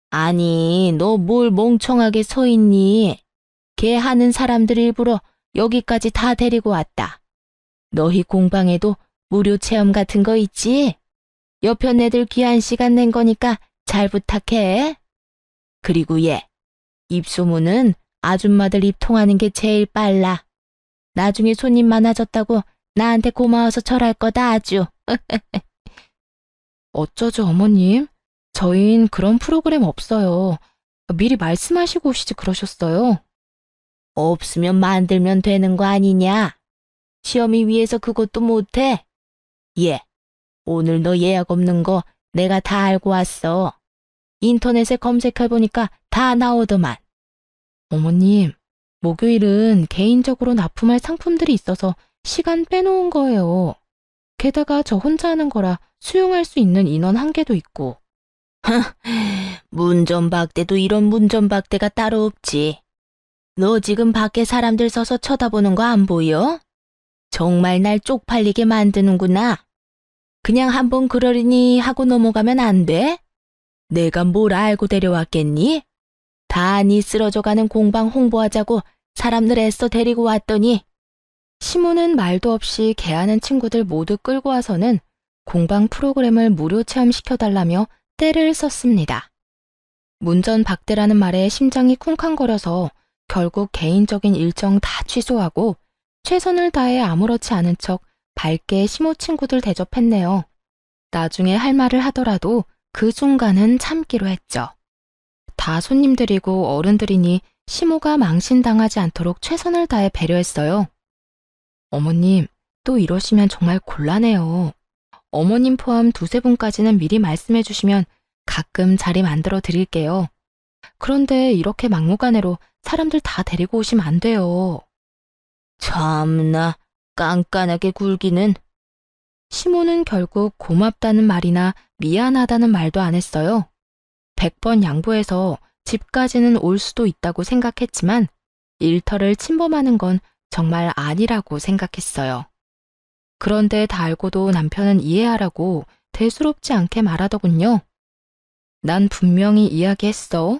아니, 너 뭘 멍청하게 서 있니? 걔 하는 사람들 일부러 여기까지 다 데리고 왔다. 너희 공방에도 무료 체험 같은 거 있지? 옆편 애들 귀한 시간 낸 거니까 잘 부탁해. 그리고 얘, 입소문은 아줌마들 입 통하는 게 제일 빨라. 나중에 손님 많아졌다고 나한테 고마워서 절할 거다 아주. 어쩌죠 어머님? 저흰 그런 프로그램 없어요. 미리 말씀하시고 오시지 그러셨어요. 없으면 만들면 되는 거 아니냐? 시험이 위해서 그것도 못해? 예, 오늘 너 예약 없는 거 내가 다 알고 왔어. 인터넷에 검색해보니까 다 나오더만. 어머님, 목요일은 개인적으로 납품할 상품들이 있어서 시간 빼놓은 거예요. 게다가 저 혼자 하는 거라 수용할 수 있는 인원 한계도 있고. 문전박대도 이런 문전박대가 따로 없지. 너 지금 밖에 사람들 서서 쳐다보는 거 안 보여? 정말 날 쪽팔리게 만드는구나. 그냥 한번 그러려니 하고 넘어가면 안 돼? 내가 뭘 알고 데려왔겠니? 다 니 쓰러져가는 공방 홍보하자고 사람들 애써 데리고 왔더니. 시모는 말도 없이 개하는 친구들 모두 끌고 와서는 공방 프로그램을 무료 체험시켜달라며 떼를 썼습니다. 문전박대라는 말에 심장이 쿵쾅거려서 결국 개인적인 일정 다 취소하고 최선을 다해 아무렇지 않은 척 밝게 시모 친구들 대접했네요. 나중에 할 말을 하더라도 그 순간은 참기로 했죠. 다 손님들이고 어른들이니 시모가 망신당하지 않도록 최선을 다해 배려했어요. 어머님, 또 이러시면 정말 곤란해요. 어머님 포함 두세 분까지는 미리 말씀해 주시면 가끔 자리 만들어 드릴게요. 그런데 이렇게 막무가내로 사람들 다 데리고 오시면 안 돼요. 참나, 깐깐하게 굴기는. 시모는 결국 고맙다는 말이나 미안하다는 말도 안 했어요. 100번 양보해서 집까지는 올 수도 있다고 생각했지만 일터를 침범하는 건 정말 아니라고 생각했어요. 그런데 다 알고도 남편은 이해하라고 대수롭지 않게 말하더군요. 난 분명히 이야기했어.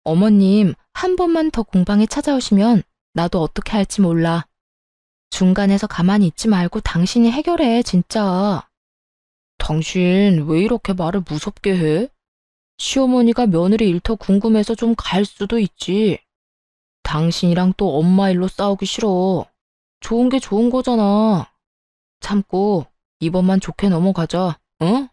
어머님, 한 번만 더 공방에 찾아오시면 나도 어떻게 할지 몰라. 중간에서 가만히 있지 말고 당신이 해결해, 진짜. 당신 왜 이렇게 말을 무섭게 해? 시어머니가 며느리 일터 궁금해서 좀 갈 수도 있지. 당신이랑 또 엄마 일로 싸우기 싫어. 좋은 게 좋은 거잖아. 참고 이번만 좋게 넘어가자, 응?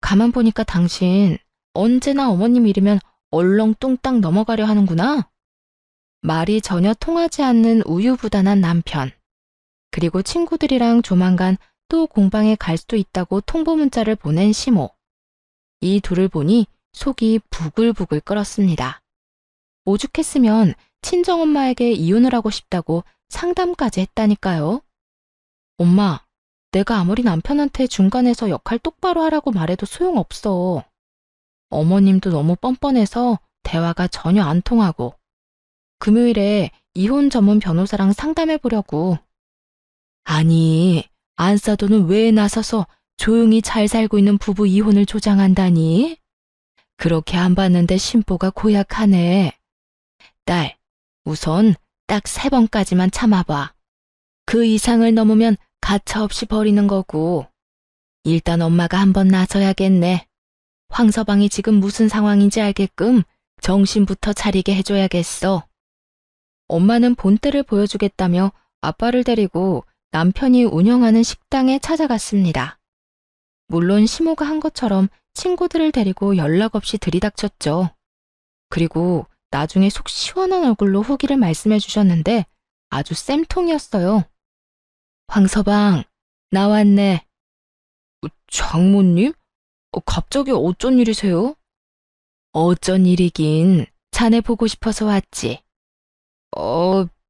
가만 보니까 당신 언제나 어머님 일이면 얼렁뚱땅 넘어가려 하는구나. 말이 전혀 통하지 않는 우유부단한 남편. 그리고 친구들이랑 조만간 또 공방에 갈 수도 있다고 통보 문자를 보낸 시모. 이 둘을 보니 속이 부글부글 끓었습니다. 오죽했으면 친정엄마에게 이혼을 하고 싶다고 상담까지 했다니까요. 엄마, 내가 아무리 남편한테 중간에서 역할 똑바로 하라고 말해도 소용없어. 어머님도 너무 뻔뻔해서 대화가 전혀 안 통하고. 금요일에 이혼 전문 변호사랑 상담해보려고. 아니, 안싸도는 왜 나서서 조용히 잘 살고 있는 부부 이혼을 조장한다니? 그렇게 안 봤는데 심보가 고약하네. 딸, 우선 딱 3번까지만 참아봐. 그 이상을 넘으면 가차없이 버리는 거고. 일단 엄마가 한번 나서야겠네. 황서방이 지금 무슨 상황인지 알게끔 정신부터 차리게 해줘야겠어. 엄마는 본때를 보여주겠다며 아빠를 데리고 남편이 운영하는 식당에 찾아갔습니다. 물론 시모가 한 것처럼 친구들을 데리고 연락 없이 들이닥쳤죠. 그리고 나중에 속 시원한 얼굴로 후기를 말씀해 주셨는데 아주 쌤통이었어요. 황서방, 나왔네. 장모님? 갑자기 어쩐 일이세요? 어쩐 일이긴, 자네 보고 싶어서 왔지.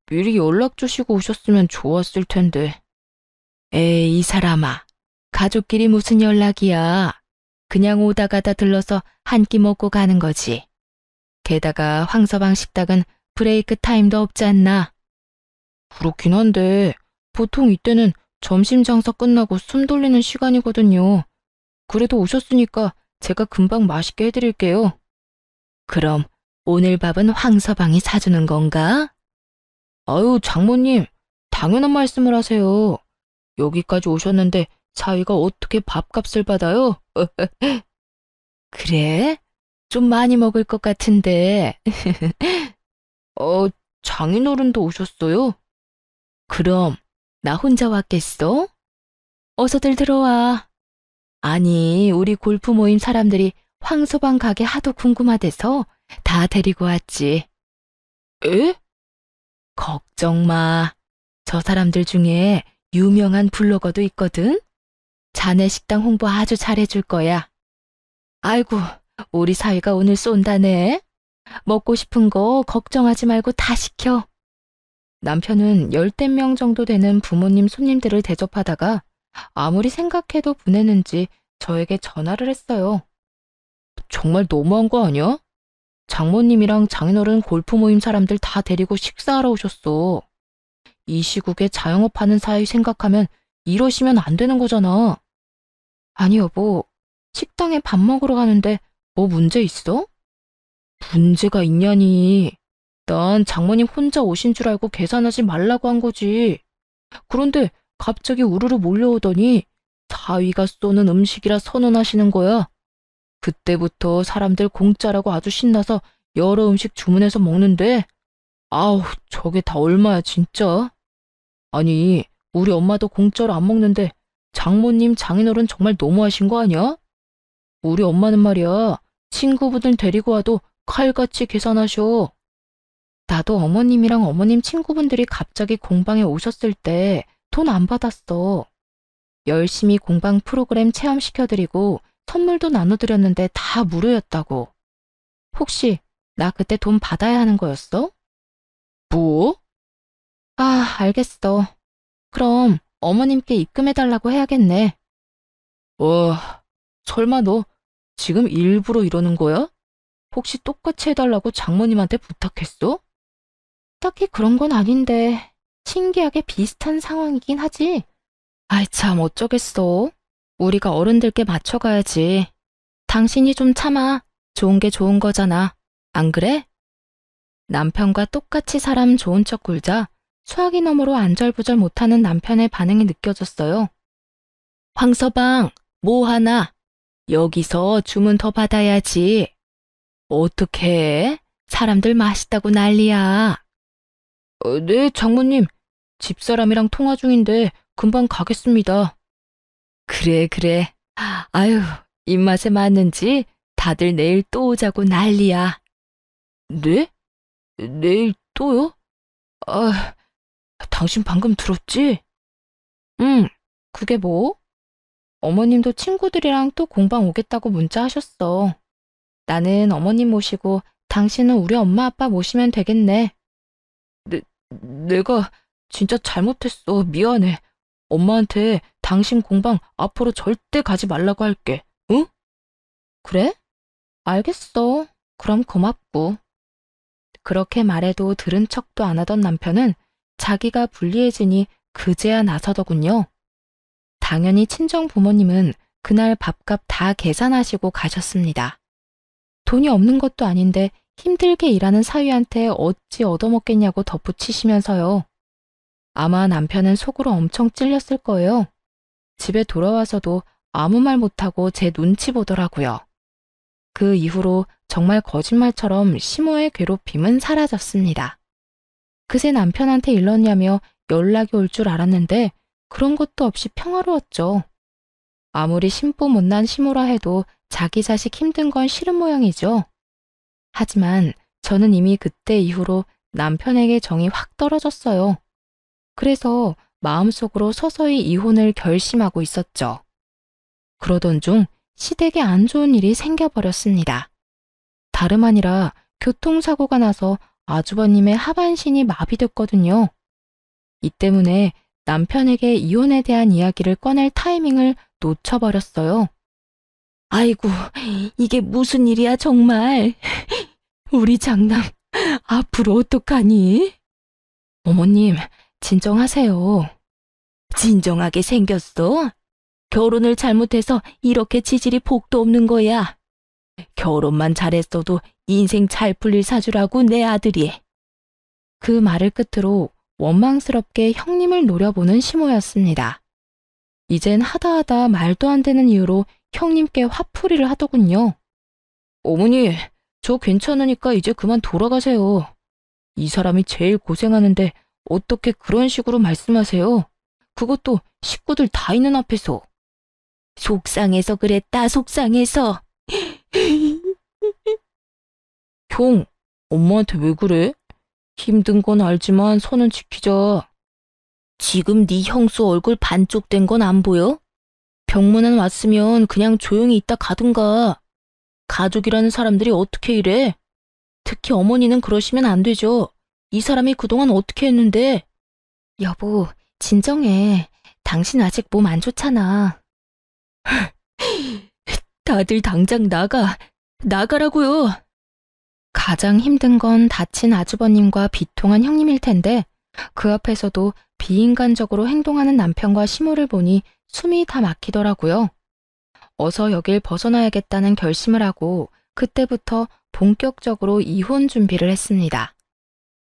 미리 연락 주시고 오셨으면 좋았을 텐데. 에이, 이 사람아. 가족끼리 무슨 연락이야. 그냥 오다 가다 들러서 한 끼 먹고 가는 거지. 게다가 황서방 식당은 브레이크 타임도 없지 않나? 그렇긴 한데 보통 이때는 점심 장사 끝나고 숨 돌리는 시간이거든요. 그래도 오셨으니까 제가 금방 맛있게 해드릴게요. 그럼 오늘 밥은 황서방이 사주는 건가? 아유, 장모님, 당연한 말씀을 하세요. 여기까지 오셨는데 사위가 어떻게 밥값을 받아요? 그래? 좀 많이 먹을 것 같은데. 장인어른도 오셨어요? 그럼 나 혼자 왔겠어? 어서들 들어와. 아니, 우리 골프 모임 사람들이 황서방 가게 하도 궁금하대서 다 데리고 왔지. 에? 걱정 마. 저 사람들 중에 유명한 블로거도 있거든. 자네 식당 홍보 아주 잘해줄 거야. 아이고, 우리 사위가 오늘 쏜다네. 먹고 싶은 거 걱정하지 말고 다 시켜. 남편은 10명 정도 되는 부모님 손님들을 대접하다가 아무리 생각해도 분했는지 저에게 전화를 했어요. 정말 너무한 거 아니야? 장모님이랑 장인어른 골프 모임 사람들 다 데리고 식사하러 오셨어. 이 시국에 자영업하는 사이 생각하면 이러시면 안 되는 거잖아. 아니 여보, 식당에 밥 먹으러 가는데 뭐 문제 있어? 문제가 있냐니. 난 장모님 혼자 오신 줄 알고 계산하지 말라고 한 거지. 그런데 갑자기 우르르 몰려오더니 사위가 쏘는 음식이라 선언하시는 거야. 그때부터 사람들 공짜라고 아주 신나서 여러 음식 주문해서 먹는데 아우 저게 다 얼마야 진짜. 아니 우리 엄마도 공짜로 안 먹는데 장모님 장인어른 정말 너무하신 거 아니야? 우리 엄마는 말이야 친구분들 데리고 와도 칼같이 계산하셔. 나도 어머님이랑 어머님 친구분들이 갑자기 공방에 오셨을 때 돈 안 받았어. 열심히 공방 프로그램 체험시켜드리고 선물도 나눠드렸는데 다 무료였다고. 혹시 나 그때 돈 받아야 하는 거였어? 뭐? 아, 알겠어. 그럼 어머님께 입금해달라고 해야겠네. 설마 너 지금 일부러 이러는 거야? 혹시 똑같이 해달라고 장모님한테 부탁했어? 딱히 그런 건 아닌데 신기하게 비슷한 상황이긴 하지. 아이 참 어쩌겠어. 우리가 어른들께 맞춰가야지. 당신이 좀 참아. 좋은 게 좋은 거잖아. 안 그래? 남편과 똑같이 사람 좋은 척 굴자 수화기 너머로 안절부절 못하는 남편의 반응이 느껴졌어요. 황서방, 뭐 하나? 여기서 주문 더 받아야지. 어떡해? 사람들 맛있다고 난리야. 네, 장모님. 집사람이랑 통화 중인데 금방 가겠습니다. 그래. 아유, 입맛에 맞는지 다들 내일 또 오자고 난리야. 네? 내일 또요? 아, 당신 방금 들었지? 응, 그게 뭐? 어머님도 친구들이랑 또 공방 오겠다고 문자하셨어. 나는 어머님 모시고 당신은 우리 엄마 아빠 모시면 되겠네. 내가 진짜 잘못했어. 미안해. 엄마한테 당신 공방 앞으로 절대 가지 말라고 할게. 응? 그래? 알겠어. 그럼 고맙고. 그렇게 말해도 들은 척도 안 하던 남편은 자기가 불리해지니 그제야 나서더군요. 당연히 친정 부모님은 그날 밥값 다 계산하시고 가셨습니다. 돈이 없는 것도 아닌데 힘들게 일하는 사위한테 어찌 얻어먹겠냐고 덧붙이시면서요. 아마 남편은 속으로 엄청 찔렸을 거예요. 집에 돌아와서도 아무 말 못하고 제 눈치 보더라고요. 그 이후로 정말 거짓말처럼 시모의 괴롭힘은 사라졌습니다. 그새 남편한테 일렀냐며 연락이 올 줄 알았는데 그런 것도 없이 평화로웠죠. 아무리 심보 못난 시모라 해도 자기 자식 힘든 건 싫은 모양이죠. 하지만 저는 이미 그때 이후로 남편에게 정이 확 떨어졌어요. 그래서 마음속으로 서서히 이혼을 결심하고 있었죠. 그러던 중 시댁에 안 좋은 일이 생겨버렸습니다. 다름 아니라 교통사고가 나서 아주버님의 하반신이 마비됐거든요. 이 때문에 남편에게 이혼에 대한 이야기를 꺼낼 타이밍을 놓쳐버렸어요. 아이고, 이게 무슨 일이야 정말. 우리 장남 앞으로 어떡하니? 어머님, 진정하세요. 진정하게 생겼어? 결혼을 잘못해서 이렇게 지질이 복도 없는 거야. 결혼만 잘했어도 인생 잘 풀릴 사주라고 내 아들이. 그 말을 끝으로 원망스럽게 형님을 노려보는 시모였습니다. 이젠 하다하다 말도 안 되는 이유로 형님께 화풀이를 하더군요. 어머니, 저 괜찮으니까 이제 그만 돌아가세요. 이 사람이 제일 고생하는데 어떻게 그런 식으로 말씀하세요? 그것도 식구들 다 있는 앞에서. 속상해서 그랬다, 속상해서. 형, 엄마한테 왜 그래? 힘든 건 알지만 선은 지키자. 지금 네 형수 얼굴 반쪽 된 건 안 보여? 병문안 왔으면 그냥 조용히 있다 가든가. 가족이라는 사람들이 어떻게 이래? 특히 어머니는 그러시면 안 되죠. 이 사람이 그동안 어떻게 했는데? 여보, 진정해. 당신 아직 몸 안 좋잖아. 다들 당장 나가라고요. 가장 힘든 건 다친 아주버님과 비통한 형님일 텐데 그 앞에서도 비인간적으로 행동하는 남편과 시모를 보니 숨이 다 막히더라고요. 어서 여길 벗어나야겠다는 결심을 하고 그때부터 본격적으로 이혼 준비를 했습니다.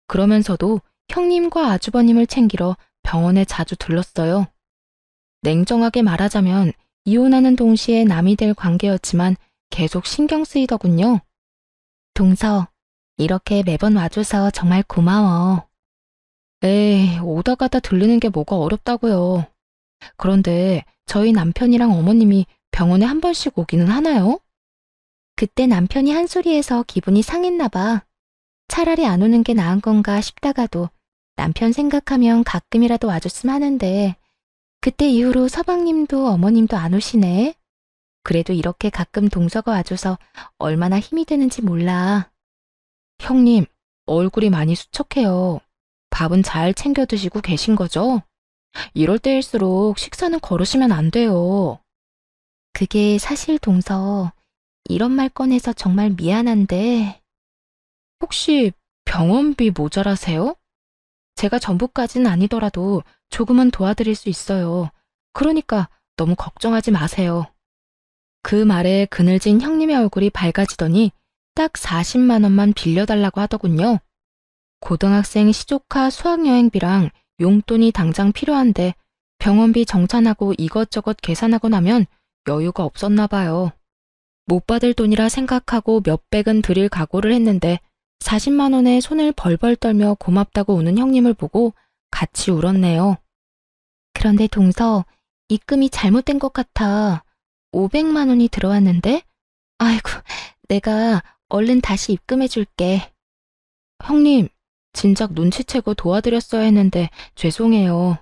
그러면서도 형님과 아주버님을 챙기러 병원에 자주 들렀어요. 냉정하게 말하자면 이혼하는 동시에 남이 될 관계였지만 계속 신경 쓰이더군요. 동서, 이렇게 매번 와줘서 정말 고마워. 에이, 오다 가다 들르는 게 뭐가 어렵다고요. 그런데 저희 남편이랑 어머님이 병원에 한 번씩 오기는 하나요? 그때 남편이 한 소리에서 기분이 상했나 봐. 차라리 안 오는 게 나은 건가 싶다가도 남편 생각하면 가끔이라도 와줬으면 하는데 그때 이후로 서방님도 어머님도 안 오시네. 그래도 이렇게 가끔 동서가 와줘서 얼마나 힘이 되는지 몰라. 형님, 얼굴이 많이 수척해요. 밥은 잘 챙겨 드시고 계신 거죠? 이럴 때일수록 식사는 거르시면 안 돼요. 그게 사실 동서, 이런 말 꺼내서 정말 미안한데 혹시 병원비 모자라세요? 제가 전부까지는 아니더라도 조금은 도와드릴 수 있어요. 그러니까 너무 걱정하지 마세요. 그 말에 그늘진 형님의 얼굴이 밝아지더니 딱 40만 원만 빌려달라고 하더군요. 고등학생 시조카 수학여행비랑 용돈이 당장 필요한데 병원비 정산하고 이것저것 계산하고 나면 여유가 없었나 봐요. 못 받을 돈이라 생각하고 몇백은 드릴 각오를 했는데 40만 원에 손을 벌벌 떨며 고맙다고 우는 형님을 보고 같이 울었네요. 그런데 동서, 입금이 잘못된 것 같아. 500만 원이 들어왔는데? 아이고, 내가 얼른 다시 입금해 줄게. 형님, 진작 눈치채고 도와드렸어야 했는데 죄송해요.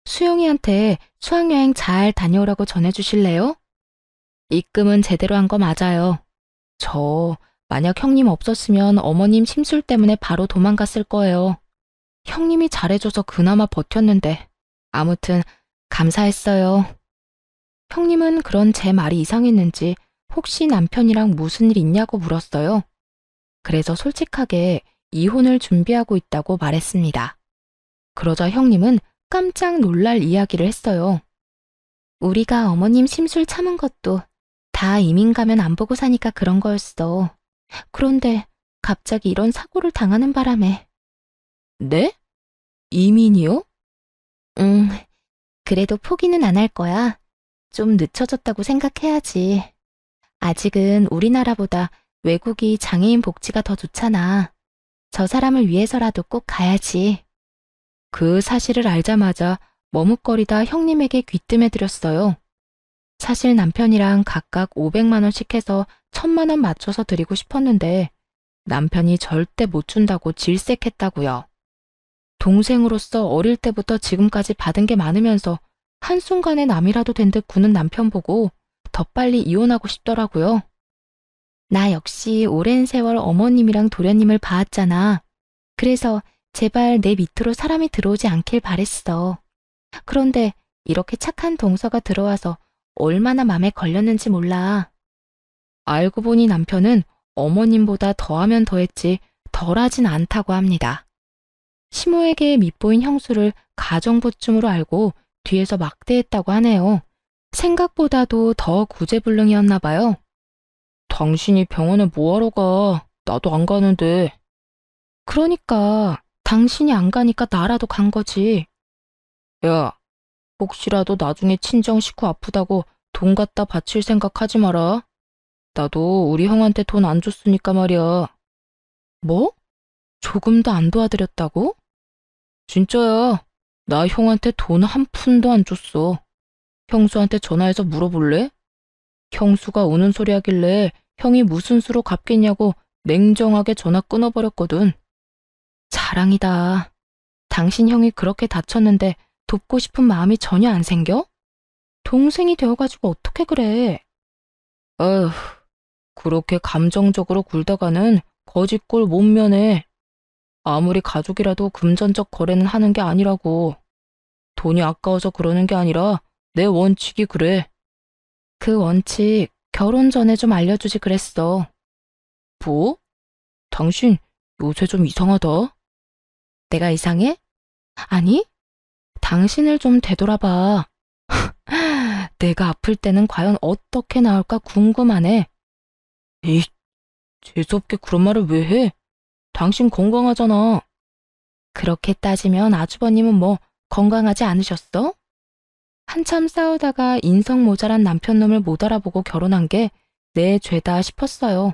수영이한테 수학여행 잘 다녀오라고 전해주실래요? 입금은 제대로 한 거 맞아요. 저 만약 형님 없었으면 어머님 심술 때문에 바로 도망갔을 거예요. 형님이 잘해줘서 그나마 버텼는데 아무튼 감사했어요. 형님은 그런 제 말이 이상했는지 혹시 남편이랑 무슨 일 있냐고 물었어요. 그래서 솔직하게 이혼을 준비하고 있다고 말했습니다. 그러자 형님은 깜짝 놀랄 이야기를 했어요. 우리가 어머님 심술 참은 것도 다 이민 가면 안 보고 사니까 그런 거였어. 그런데 갑자기 이런 사고를 당하는 바람에. 네? 이민이요? 그래도 포기는 안 할 거야. 좀 늦춰졌다고 생각해야지. 아직은 우리나라보다 외국이 장애인 복지가 더 좋잖아. 저 사람을 위해서라도 꼭 가야지. 그 사실을 알자마자 머뭇거리다 형님에게 귀뜸해드렸어요. 사실 남편이랑 각각 500만 원씩 해서 1000만 원 맞춰서 드리고 싶었는데 남편이 절대 못 준다고 질색했다고요. 동생으로서 어릴 때부터 지금까지 받은 게 많으면서 한순간에 남이라도 된 듯 구는 남편 보고 더 빨리 이혼하고 싶더라고요. 나 역시 오랜 세월 어머님이랑 도련님을 봐왔잖아. 그래서 제발 내 밑으로 사람이 들어오지 않길 바랬어. 그런데 이렇게 착한 동서가 들어와서 얼마나 맘에 걸렸는지 몰라. 알고 보니 남편은 어머님보다 더하면 더했지 덜하진 않다고 합니다. 시모에게 밉보인 형수를 가정부쯤으로 알고 뒤에서 막대했다고 하네요. 생각보다도 더 구제불능이었나 봐요. 당신이 병원에 뭐하러 가? 나도 안 가는데. 그러니까 당신이 안 가니까 나라도 간 거지. 야, 혹시라도 나중에 친정 식구 아프다고 돈 갖다 바칠 생각하지 마라. 나도 우리 형한테 돈 안 줬으니까 말이야. 뭐? 조금도 안 도와드렸다고? 진짜야. 나 형한테 돈 한 푼도 안 줬어. 형수한테 전화해서 물어볼래? 형수가 우는 소리 하길래 형이 무슨 수로 갚겠냐고 냉정하게 전화 끊어버렸거든. 자랑이다. 당신 형이 그렇게 다쳤는데 돕고 싶은 마음이 전혀 안 생겨? 동생이 되어가지고 어떻게 그래? 어휴, 그렇게 감정적으로 굴다가는 거짓골 못 면해. 아무리 가족이라도 금전적 거래는 하는 게 아니라고. 돈이 아까워서 그러는 게 아니라 내 원칙이 그래. 그 원칙 결혼 전에 좀 알려주지 그랬어. 뭐? 당신 요새 좀 이상하다. 내가 이상해? 아니, 당신을 좀 되돌아봐. 내가 아플 때는 과연 어떻게 나올까 궁금하네. 에이, 재수없게 그런 말을 왜 해? 당신 건강하잖아. 그렇게 따지면 아주버님은 뭐 건강하지 않으셨어? 한참 싸우다가 인성 모자란 남편놈을 못 알아보고 결혼한 게 내 죄다 싶었어요.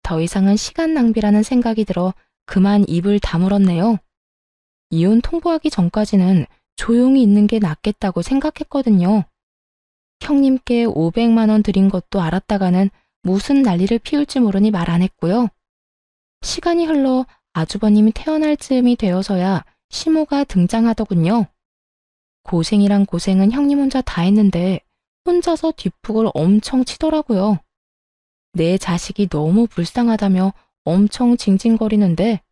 더 이상은 시간 낭비라는 생각이 들어 그만 입을 다물었네요. 이혼 통보하기 전까지는 조용히 있는 게 낫겠다고 생각했거든요. 형님께 500만 원 드린 것도 알았다가는 무슨 난리를 피울지 모르니 말 안 했고요. 시간이 흘러 아주버님이 태어날 즈음이 되어서야 시모가 등장하더군요. 고생이란 고생은 형님 혼자 다 했는데 혼자서 뒷북을 엄청 치더라고요. 내 자식이 너무 불쌍하다며 엄청 징징거리는데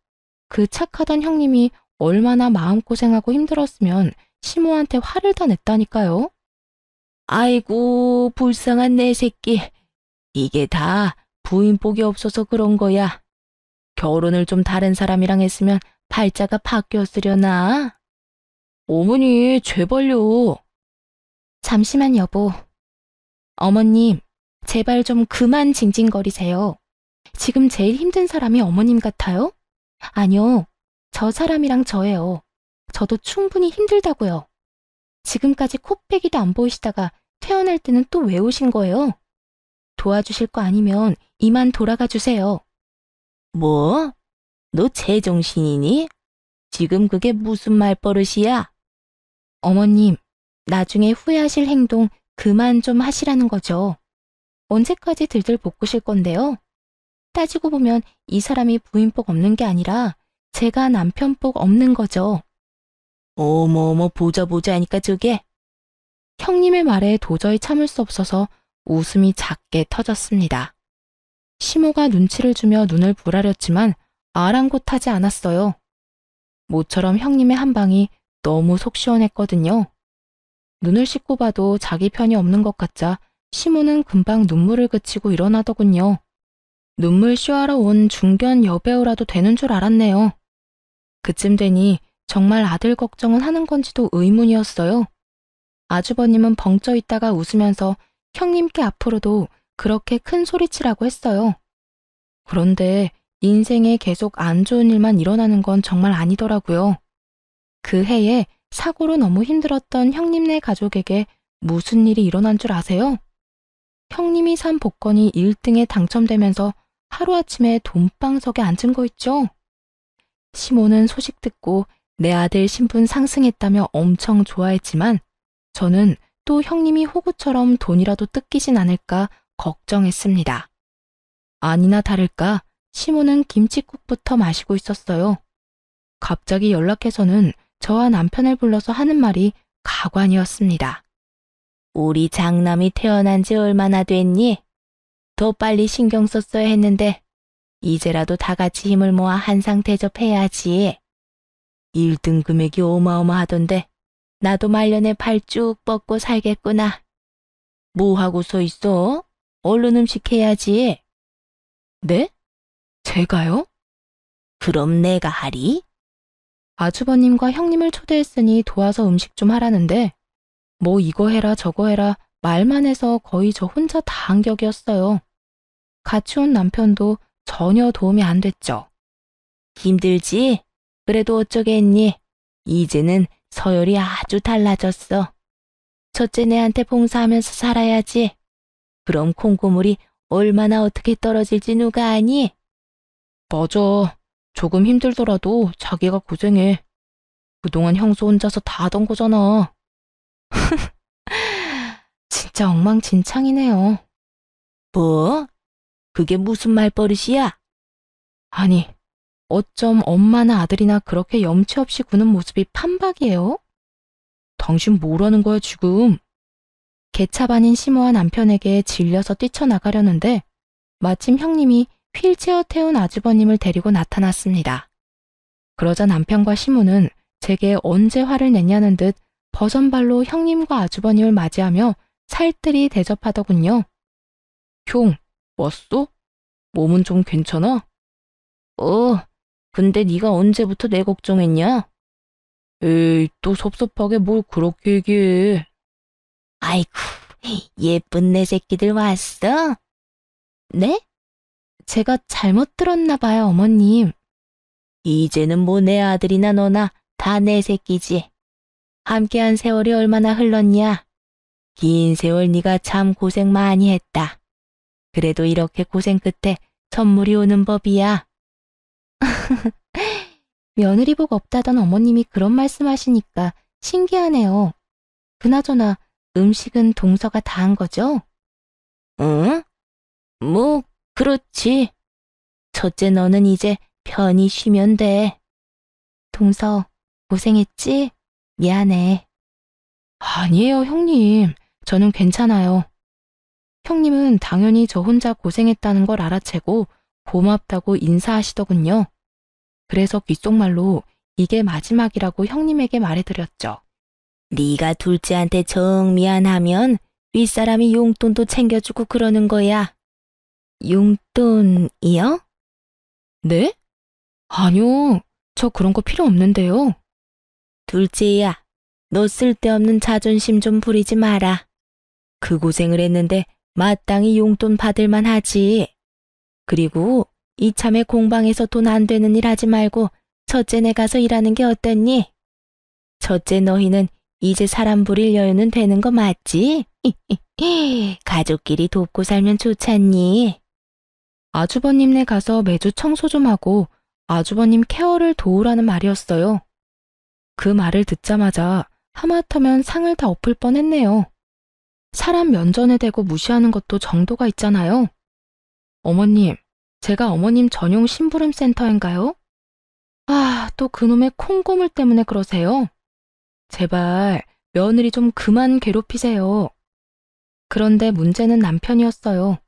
그 착하던 형님이 얼마나 마음고생하고 힘들었으면 시모한테 화를 다 냈다니까요. 아이고, 불쌍한 내 새끼. 이게 다 부인 복이 없어서 그런 거야. 결혼을 좀 다른 사람이랑 했으면 팔자가 바뀌었으려나? 어머니, 제발요. 잠시만, 여보. 어머님, 제발 좀 그만 징징거리세요. 지금 제일 힘든 사람이 어머님 같아요? 아니요, 저 사람이랑 저예요. 저도 충분히 힘들다고요. 지금까지 코빼기도 안 보이시다가 퇴원할 때는 또 왜 오신 거예요? 도와주실 거 아니면 이만 돌아가 주세요. 뭐? 너 제정신이니? 지금 그게 무슨 말버릇이야? 어머님, 나중에 후회하실 행동 그만 좀 하시라는 거죠. 언제까지 들들 볶으실 건데요? 따지고 보면 이 사람이 부인복 없는 게 아니라 제가 남편복 없는 거죠. 어머어머, 보자 하니까 저게. 형님의 말에 도저히 참을 수 없어서 웃음이 작게 터졌습니다. 시모가 눈치를 주며 눈을 부라렸지만 아랑곳하지 않았어요. 모처럼 형님의 한 방이 너무 속 시원했거든요. 눈을 씻고 봐도 자기 편이 없는 것 같자 시모는 금방 눈물을 그치고 일어나더군요. 눈물 쇼하러 온 중견 여배우라도 되는 줄 알았네요. 그쯤 되니 정말 아들 걱정은 하는 건지도 의문이었어요. 아주버님은 벙쪄 있다가 웃으면서 형님께 앞으로도 그렇게 큰 소리치라고 했어요. 그런데 인생에 계속 안 좋은 일만 일어나는 건 정말 아니더라고요. 그 해에 사고로 너무 힘들었던 형님네 가족에게 무슨 일이 일어난 줄 아세요? 형님이 산 복권이 1등에 당첨되면서 하루아침에 돈방석에 앉은 거 있죠? 시모는 소식 듣고 내 아들 신분 상승했다며 엄청 좋아했지만 저는 또 형님이 호구처럼 돈이라도 뜯기진 않을까 걱정했습니다. 아니나 다를까 시모는 김칫국부터 마시고 있었어요. 갑자기 연락해서는 저와 남편을 불러서 하는 말이 가관이었습니다. 우리 장남이 태어난 지 얼마나 됐니? 더 빨리 신경 썼어야 했는데 이제라도 다 같이 힘을 모아 한상 대접해야지. 1등 금액이 어마어마하던데 나도 말년에 발 쭉 뻗고 살겠구나. 뭐 하고 서 있어? 얼른 음식 해야지. 네? 제가요? 그럼 내가 하리? 아주버님과 형님을 초대했으니 도와서 음식 좀 하라는데 뭐 이거 해라 저거 해라 말만 해서 거의 저 혼자 다 한 격이었어요. 같이 온 남편도 전혀 도움이 안 됐죠. 힘들지? 그래도 어쩌겠니? 이제는 서열이 아주 달라졌어. 첫째 내한테 봉사하면서 살아야지. 그럼 콩고물이 얼마나 어떻게 떨어질지 누가 아니? 맞아. 조금 힘들더라도 자기가 고생해. 그동안 형수 혼자서 다 하던 거잖아. 진짜 엉망진창이네요. 뭐? 그게 무슨 말버릇이야? 아니, 어쩜 엄마나 아들이나 그렇게 염치 없이 구는 모습이 판박이에요? 당신 뭐라는 거야 지금? 개차반인 시모와 남편에게 질려서 뛰쳐나가려는데 마침 형님이 휠체어 태운 아주버님을 데리고 나타났습니다. 그러자 남편과 시모는 제게 언제 화를 냈냐는 듯 버선발로 형님과 아주버님을 맞이하며 살뜰히 대접하더군요. 형, 왔어? 몸은 좀 괜찮아? 근데 네가 언제부터 내 걱정했냐? 에이, 또 섭섭하게 뭘 그렇게 얘기해. 아이고, 예쁜 내 새끼들 왔어? 네? 제가 잘못 들었나 봐요, 어머님. 이제는 뭐 내 아들이나 너나 다 내 새끼지. 함께한 세월이 얼마나 흘렀냐? 긴 세월 네가 참 고생 많이 했다. 그래도 이렇게 고생 끝에 선물이 오는 법이야. 며느리 복 없다던 어머님이 그런 말씀하시니까 신기하네요. 그나저나 음식은 동서가 다 한 거죠? 응? 뭐 그렇지. 첫째 너는 이제 편히 쉬면 돼. 동서, 고생했지? 미안해. 아니에요, 형님. 저는 괜찮아요. 형님은 당연히 저 혼자 고생했다는 걸 알아채고 고맙다고 인사하시더군요. 그래서 귓속말로 이게 마지막이라고 형님에게 말해드렸죠. 네가 둘째한테 정 미안하면 윗사람이 용돈도 챙겨주고 그러는 거야. 용돈이요? 네? 아니요. 저 그런 거 필요 없는데요. 둘째야, 너 쓸데없는 자존심 좀 부리지 마라. 그 고생을 했는데 마땅히 용돈 받을만 하지. 그리고 이참에 공방에서 돈 안 되는 일 하지 말고 첫째네 가서 일하는 게 어떻니? 첫째 너희는 이제 사람 부릴 여유는 되는 거 맞지? 가족끼리 돕고 살면 좋잖니. 아주버님네 가서 매주 청소 좀 하고 아주버님 케어를 도우라는 말이었어요. 그 말을 듣자마자 하마터면 상을 다 엎을 뻔했네요. 사람 면전에 대고 무시하는 것도 정도가 있잖아요. 어머님, 제가 어머님 전용 심부름 센터인가요? 아, 또 그놈의 콩고물 때문에 그러세요? 제발 며느리 좀 그만 괴롭히세요. 그런데 문제는 남편이었어요.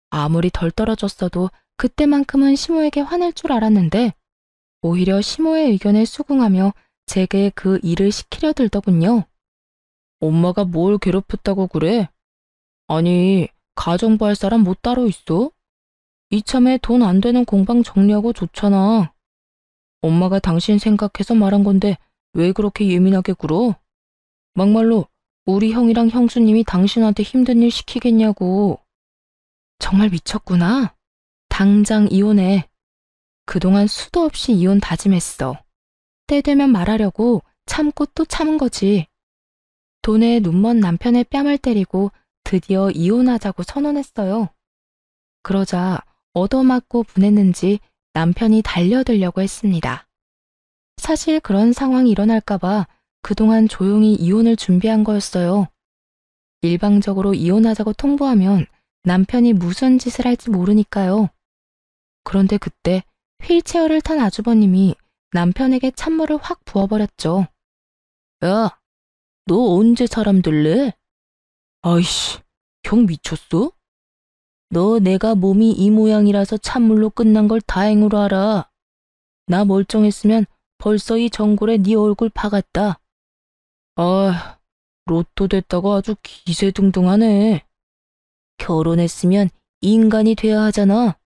아무리 덜 떨어졌어도 그때만큼은 시모에게 화낼 줄 알았는데 오히려 시모의 의견에 수긍하며 제게 그 일을 시키려 들더군요. 엄마가 뭘 괴롭혔다고 그래? 아니, 가정부 할 사람 뭐 따로 있어? 이참에 돈 안 되는 공방 정리하고 좋잖아. 엄마가 당신 생각해서 말한 건데 왜 그렇게 예민하게 굴어? 막말로 우리 형이랑 형수님이 당신한테 힘든 일 시키겠냐고. 정말 미쳤구나. 당장 이혼해. 그동안 수도 없이 이혼 다짐했어. 때 되면 말하려고 참고 또 참은 거지. 돈에 눈먼 남편의 뺨을 때리고 드디어 이혼하자고 선언했어요. 그러자 얻어맞고 분했는지 남편이 달려들려고 했습니다. 사실 그런 상황이 일어날까봐 그동안 조용히 이혼을 준비한 거였어요. 일방적으로 이혼하자고 통보하면 남편이 무슨 짓을 할지 모르니까요. 그런데 그때 휠체어를 탄 아주버님이 남편에게 찬물을 확 부어버렸죠. 야, 너 언제 사람 될래? 아이씨, 형 미쳤어? 너 내가 몸이 이 모양이라서 찬물로 끝난 걸 다행으로 알아. 나 멀쩡했으면 벌써 이 전골에 네 얼굴 박았다. 아, 로또 됐다고 아주 기세등등하네. 결혼했으면 인간이 돼야 하잖아.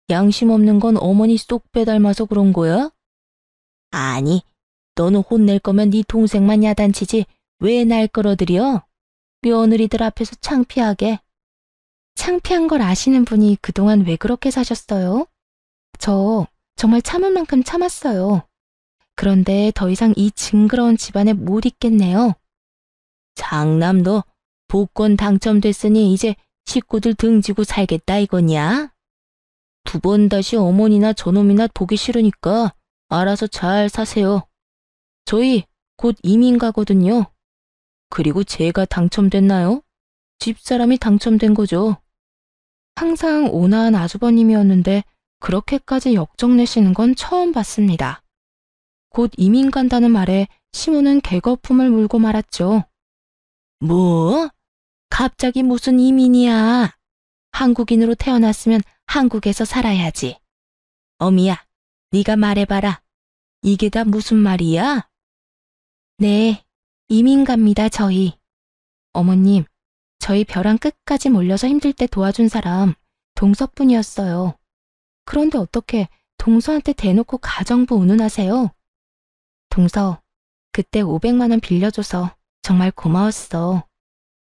양심 없는 건 어머니 쏙 빼닮아서 그런 거야? 아니, 너는 혼낼 거면 네 동생만 야단치지 왜 날 끌어들여? 며느리들 앞에서 창피하게. 창피한 걸 아시는 분이 그동안 왜 그렇게 사셨어요? 저 정말 참을 만큼 참았어요. 그런데 더 이상 이 징그러운 집안에 못 있겠네요. 장남 너 복권 당첨됐으니 이제 식구들 등지고 살겠다 이거냐? 두 번 다시 어머니나 저놈이나 보기 싫으니까 알아서 잘 사세요. 저희 곧 이민 가거든요. 그리고 제가 당첨됐나요? 집사람이 당첨된 거죠. 항상 온화한 아주버님이었는데 그렇게까지 역정내시는 건 처음 봤습니다. 곧 이민 간다는 말에 시모는 개거품을 물고 말았죠. 뭐? 갑자기 무슨 이민이야? 한국인으로 태어났으면 한국에서 살아야지. 어미야, 네가 말해봐라. 이게 다 무슨 말이야? 네, 이민 갑니다, 저희. 어머님, 저희 벼랑 끝까지 몰려서 힘들 때 도와준 사람 동서뿐이었어요. 그런데 어떻게 동서한테 대놓고 가정부 운운하세요? 동서, 그때 500만 원 빌려줘서 정말 고마웠어.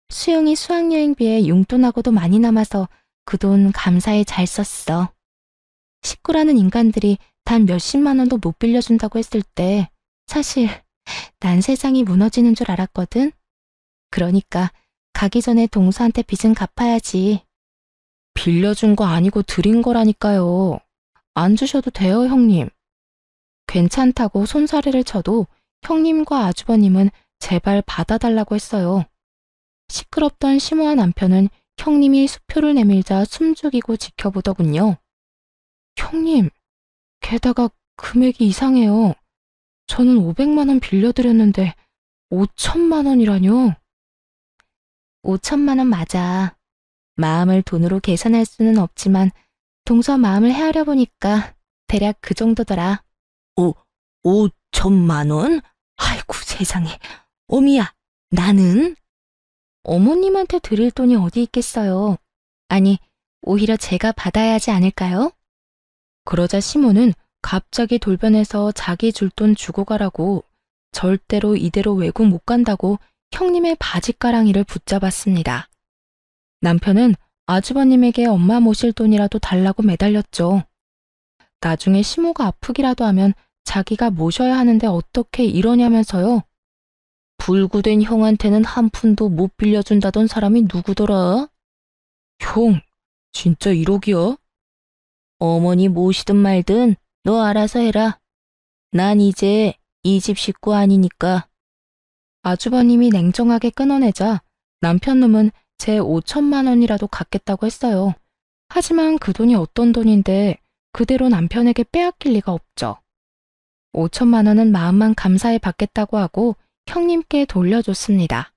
수영이 수학여행비에 용돈하고도 많이 남아서 그 돈 감사히 잘 썼어. 식구라는 인간들이 단 몇십만 원도 못 빌려준다고 했을 때 사실 난 세상이 무너지는 줄 알았거든. 그러니까 가기 전에 동서한테 빚은 갚아야지. 빌려준 거 아니고 드린 거라니까요. 안 주셔도 돼요, 형님. 괜찮다고 손사래를 쳐도 형님과 아주버님은 제발 받아달라고 했어요. 시끄럽던 심오한 남편은 형님이 수표를 내밀자 숨죽이고 지켜보더군요. 형님, 게다가 금액이 이상해요. 저는 500만 원 빌려드렸는데 5천만 원이라뇨? 5천만 원 맞아. 마음을 돈으로 계산할 수는 없지만 동서 마음을 헤아려 보니까 대략 그 정도더라. 5천만 원? 아이고 세상에. 어미야, 나는? 어머님한테 드릴 돈이 어디 있겠어요. 아니, 오히려 제가 받아야 하지 않을까요? 그러자 시몬은 갑자기 돌변해서 자기 줄 돈 주고 가라고 절대로 이대로 외국 못 간다고 형님의 바지가랑이를 붙잡았습니다. 남편은 아주버님에게 엄마 모실 돈이라도 달라고 매달렸죠. 나중에 시모가 아프기라도 하면 자기가 모셔야 하는데 어떻게 이러냐면서요. 불구된 형한테는 한 푼도 못 빌려준다던 사람이 누구더라? 형, 진짜 1억이야? 어머니 모시든 말든 너 알아서 해라. 난 이제 이 집 식구 아니니까. 아주버님이 냉정하게 끊어내자 남편 놈은 제 5천만 원이라도 갚겠다고 했어요. 하지만 그 돈이 어떤 돈인데 그대로 남편에게 빼앗길 리가 없죠. 5천만 원은 마음만 감사해 받겠다고 하고 형님께 돌려줬습니다.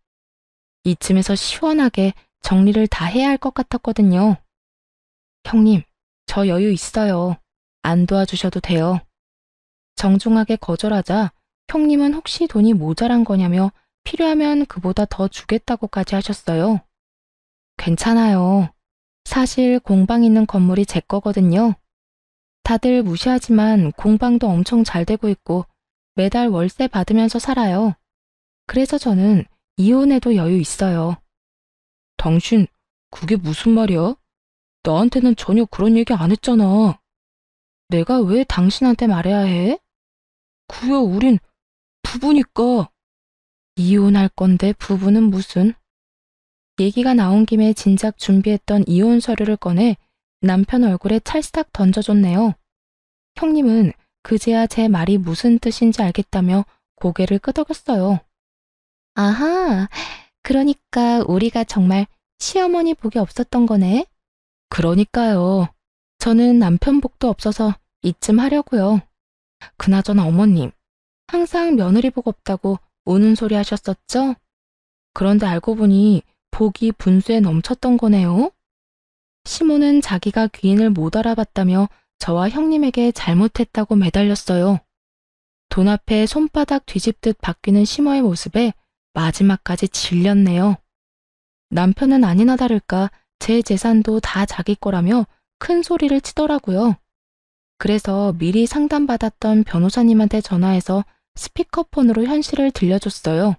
이쯤에서 시원하게 정리를 다 해야 할 것 같았거든요. 형님, 저 여유 있어요. 안 도와주셔도 돼요. 정중하게 거절하자 형님은 혹시 돈이 모자란 거냐며 필요하면 그보다 더 주겠다고까지 하셨어요. 괜찮아요. 사실 공방 있는 건물이 제 거거든요. 다들 무시하지만 공방도 엄청 잘 되고 있고 매달 월세 받으면서 살아요. 그래서 저는 이혼해도 여유 있어요. 당신, 그게 무슨 말이야? 나한테는 전혀 그런 얘기 안 했잖아. 내가 왜 당신한테 말해야 해? 그야 우린 부부니까. 이혼할 건데 부부는 무슨? 얘기가 나온 김에 진작 준비했던 이혼 서류를 꺼내 남편 얼굴에 찰싹 던져줬네요. 형님은 그제야 제 말이 무슨 뜻인지 알겠다며 고개를 끄덕였어요. 아하, 그러니까 우리가 정말 시어머니 복이 없었던 거네. 그러니까요. 저는 남편 복도 없어서 이쯤 하려고요. 그나저나 어머님, 항상 며느리 복 없다고 우는 소리 하셨었죠? 그런데 알고 보니 복이 분수에 넘쳤던 거네요. 시모는 자기가 귀인을 못 알아봤다며 저와 형님에게 잘못했다고 매달렸어요. 돈 앞에 손바닥 뒤집듯 바뀌는 시모의 모습에 마지막까지 질렸네요. 남편은 아니나 다를까 제 재산도 다 자기 거라며 큰 소리를 치더라고요. 그래서 미리 상담받았던 변호사님한테 전화해서 스피커폰으로 현실을 들려줬어요.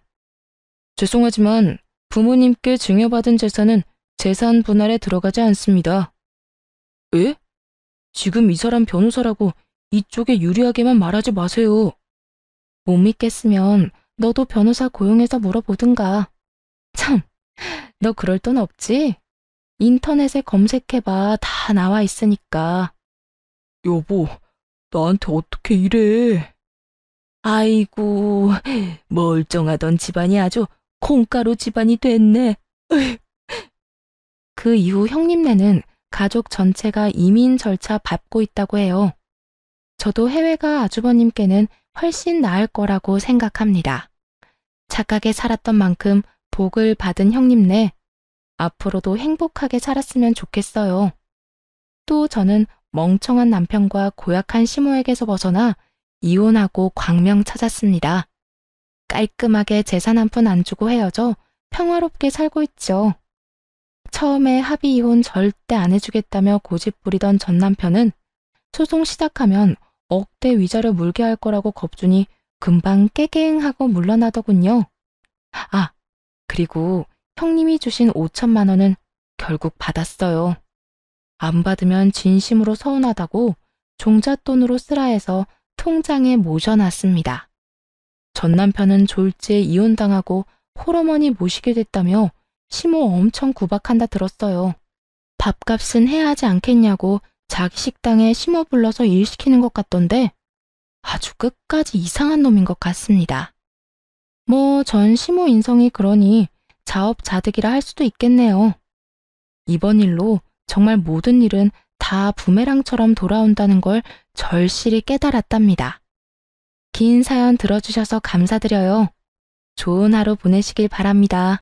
죄송하지만 부모님께 증여받은 재산은 재산 분할에 들어가지 않습니다. 에? 지금 이 사람 변호사라고 이쪽에 유리하게만 말하지 마세요. 못 믿겠으면 너도 변호사 고용해서 물어보든가. 참, 너 그럴 돈 없지? 인터넷에 검색해봐. 다 나와 있으니까. 여보, 나한테 어떻게 이래? 아이고, 멀쩡하던 집안이 아주 콩가루 집안이 됐네. 그 이후 형님네는 가족 전체가 이민 절차 밟고 있다고 해요. 저도 해외가 아주버님께는 훨씬 나을 거라고 생각합니다. 착하게 살았던 만큼 복을 받은 형님네, 앞으로도 행복하게 살았으면 좋겠어요. 또 저는 멍청한 남편과 고약한 시모에게서 벗어나 이혼하고 광명 찾았습니다. 깔끔하게 재산 한 푼 안 주고 헤어져 평화롭게 살고 있죠. 처음에 합의 이혼 절대 안 해주겠다며 고집 부리던 전 남편은 소송 시작하면 억대 위자료 물게 할 거라고 겁주니 금방 깨갱하고 물러나더군요. 아, 그리고 형님이 주신 5천만 원은 결국 받았어요. 안 받으면 진심으로 서운하다고 종잣돈으로 쓰라 해서 통장에 모셔놨습니다. 전 남편은 졸지에 이혼당하고 홀어머니 모시게 됐다며 시모 엄청 구박한다 들었어요. 밥값은 해야 하지 않겠냐고 자기 식당에 시모 불러서 일 시키는 것 같던데 아주 끝까지 이상한 놈인 것 같습니다. 뭐 전 시모 인성이 그러니 자업자득이라 할 수도 있겠네요. 이번 일로 정말 모든 일은 다 부메랑처럼 돌아온다는 걸 절실히 깨달았답니다. 긴 사연 들어주셔서 감사드려요. 좋은 하루 보내시길 바랍니다.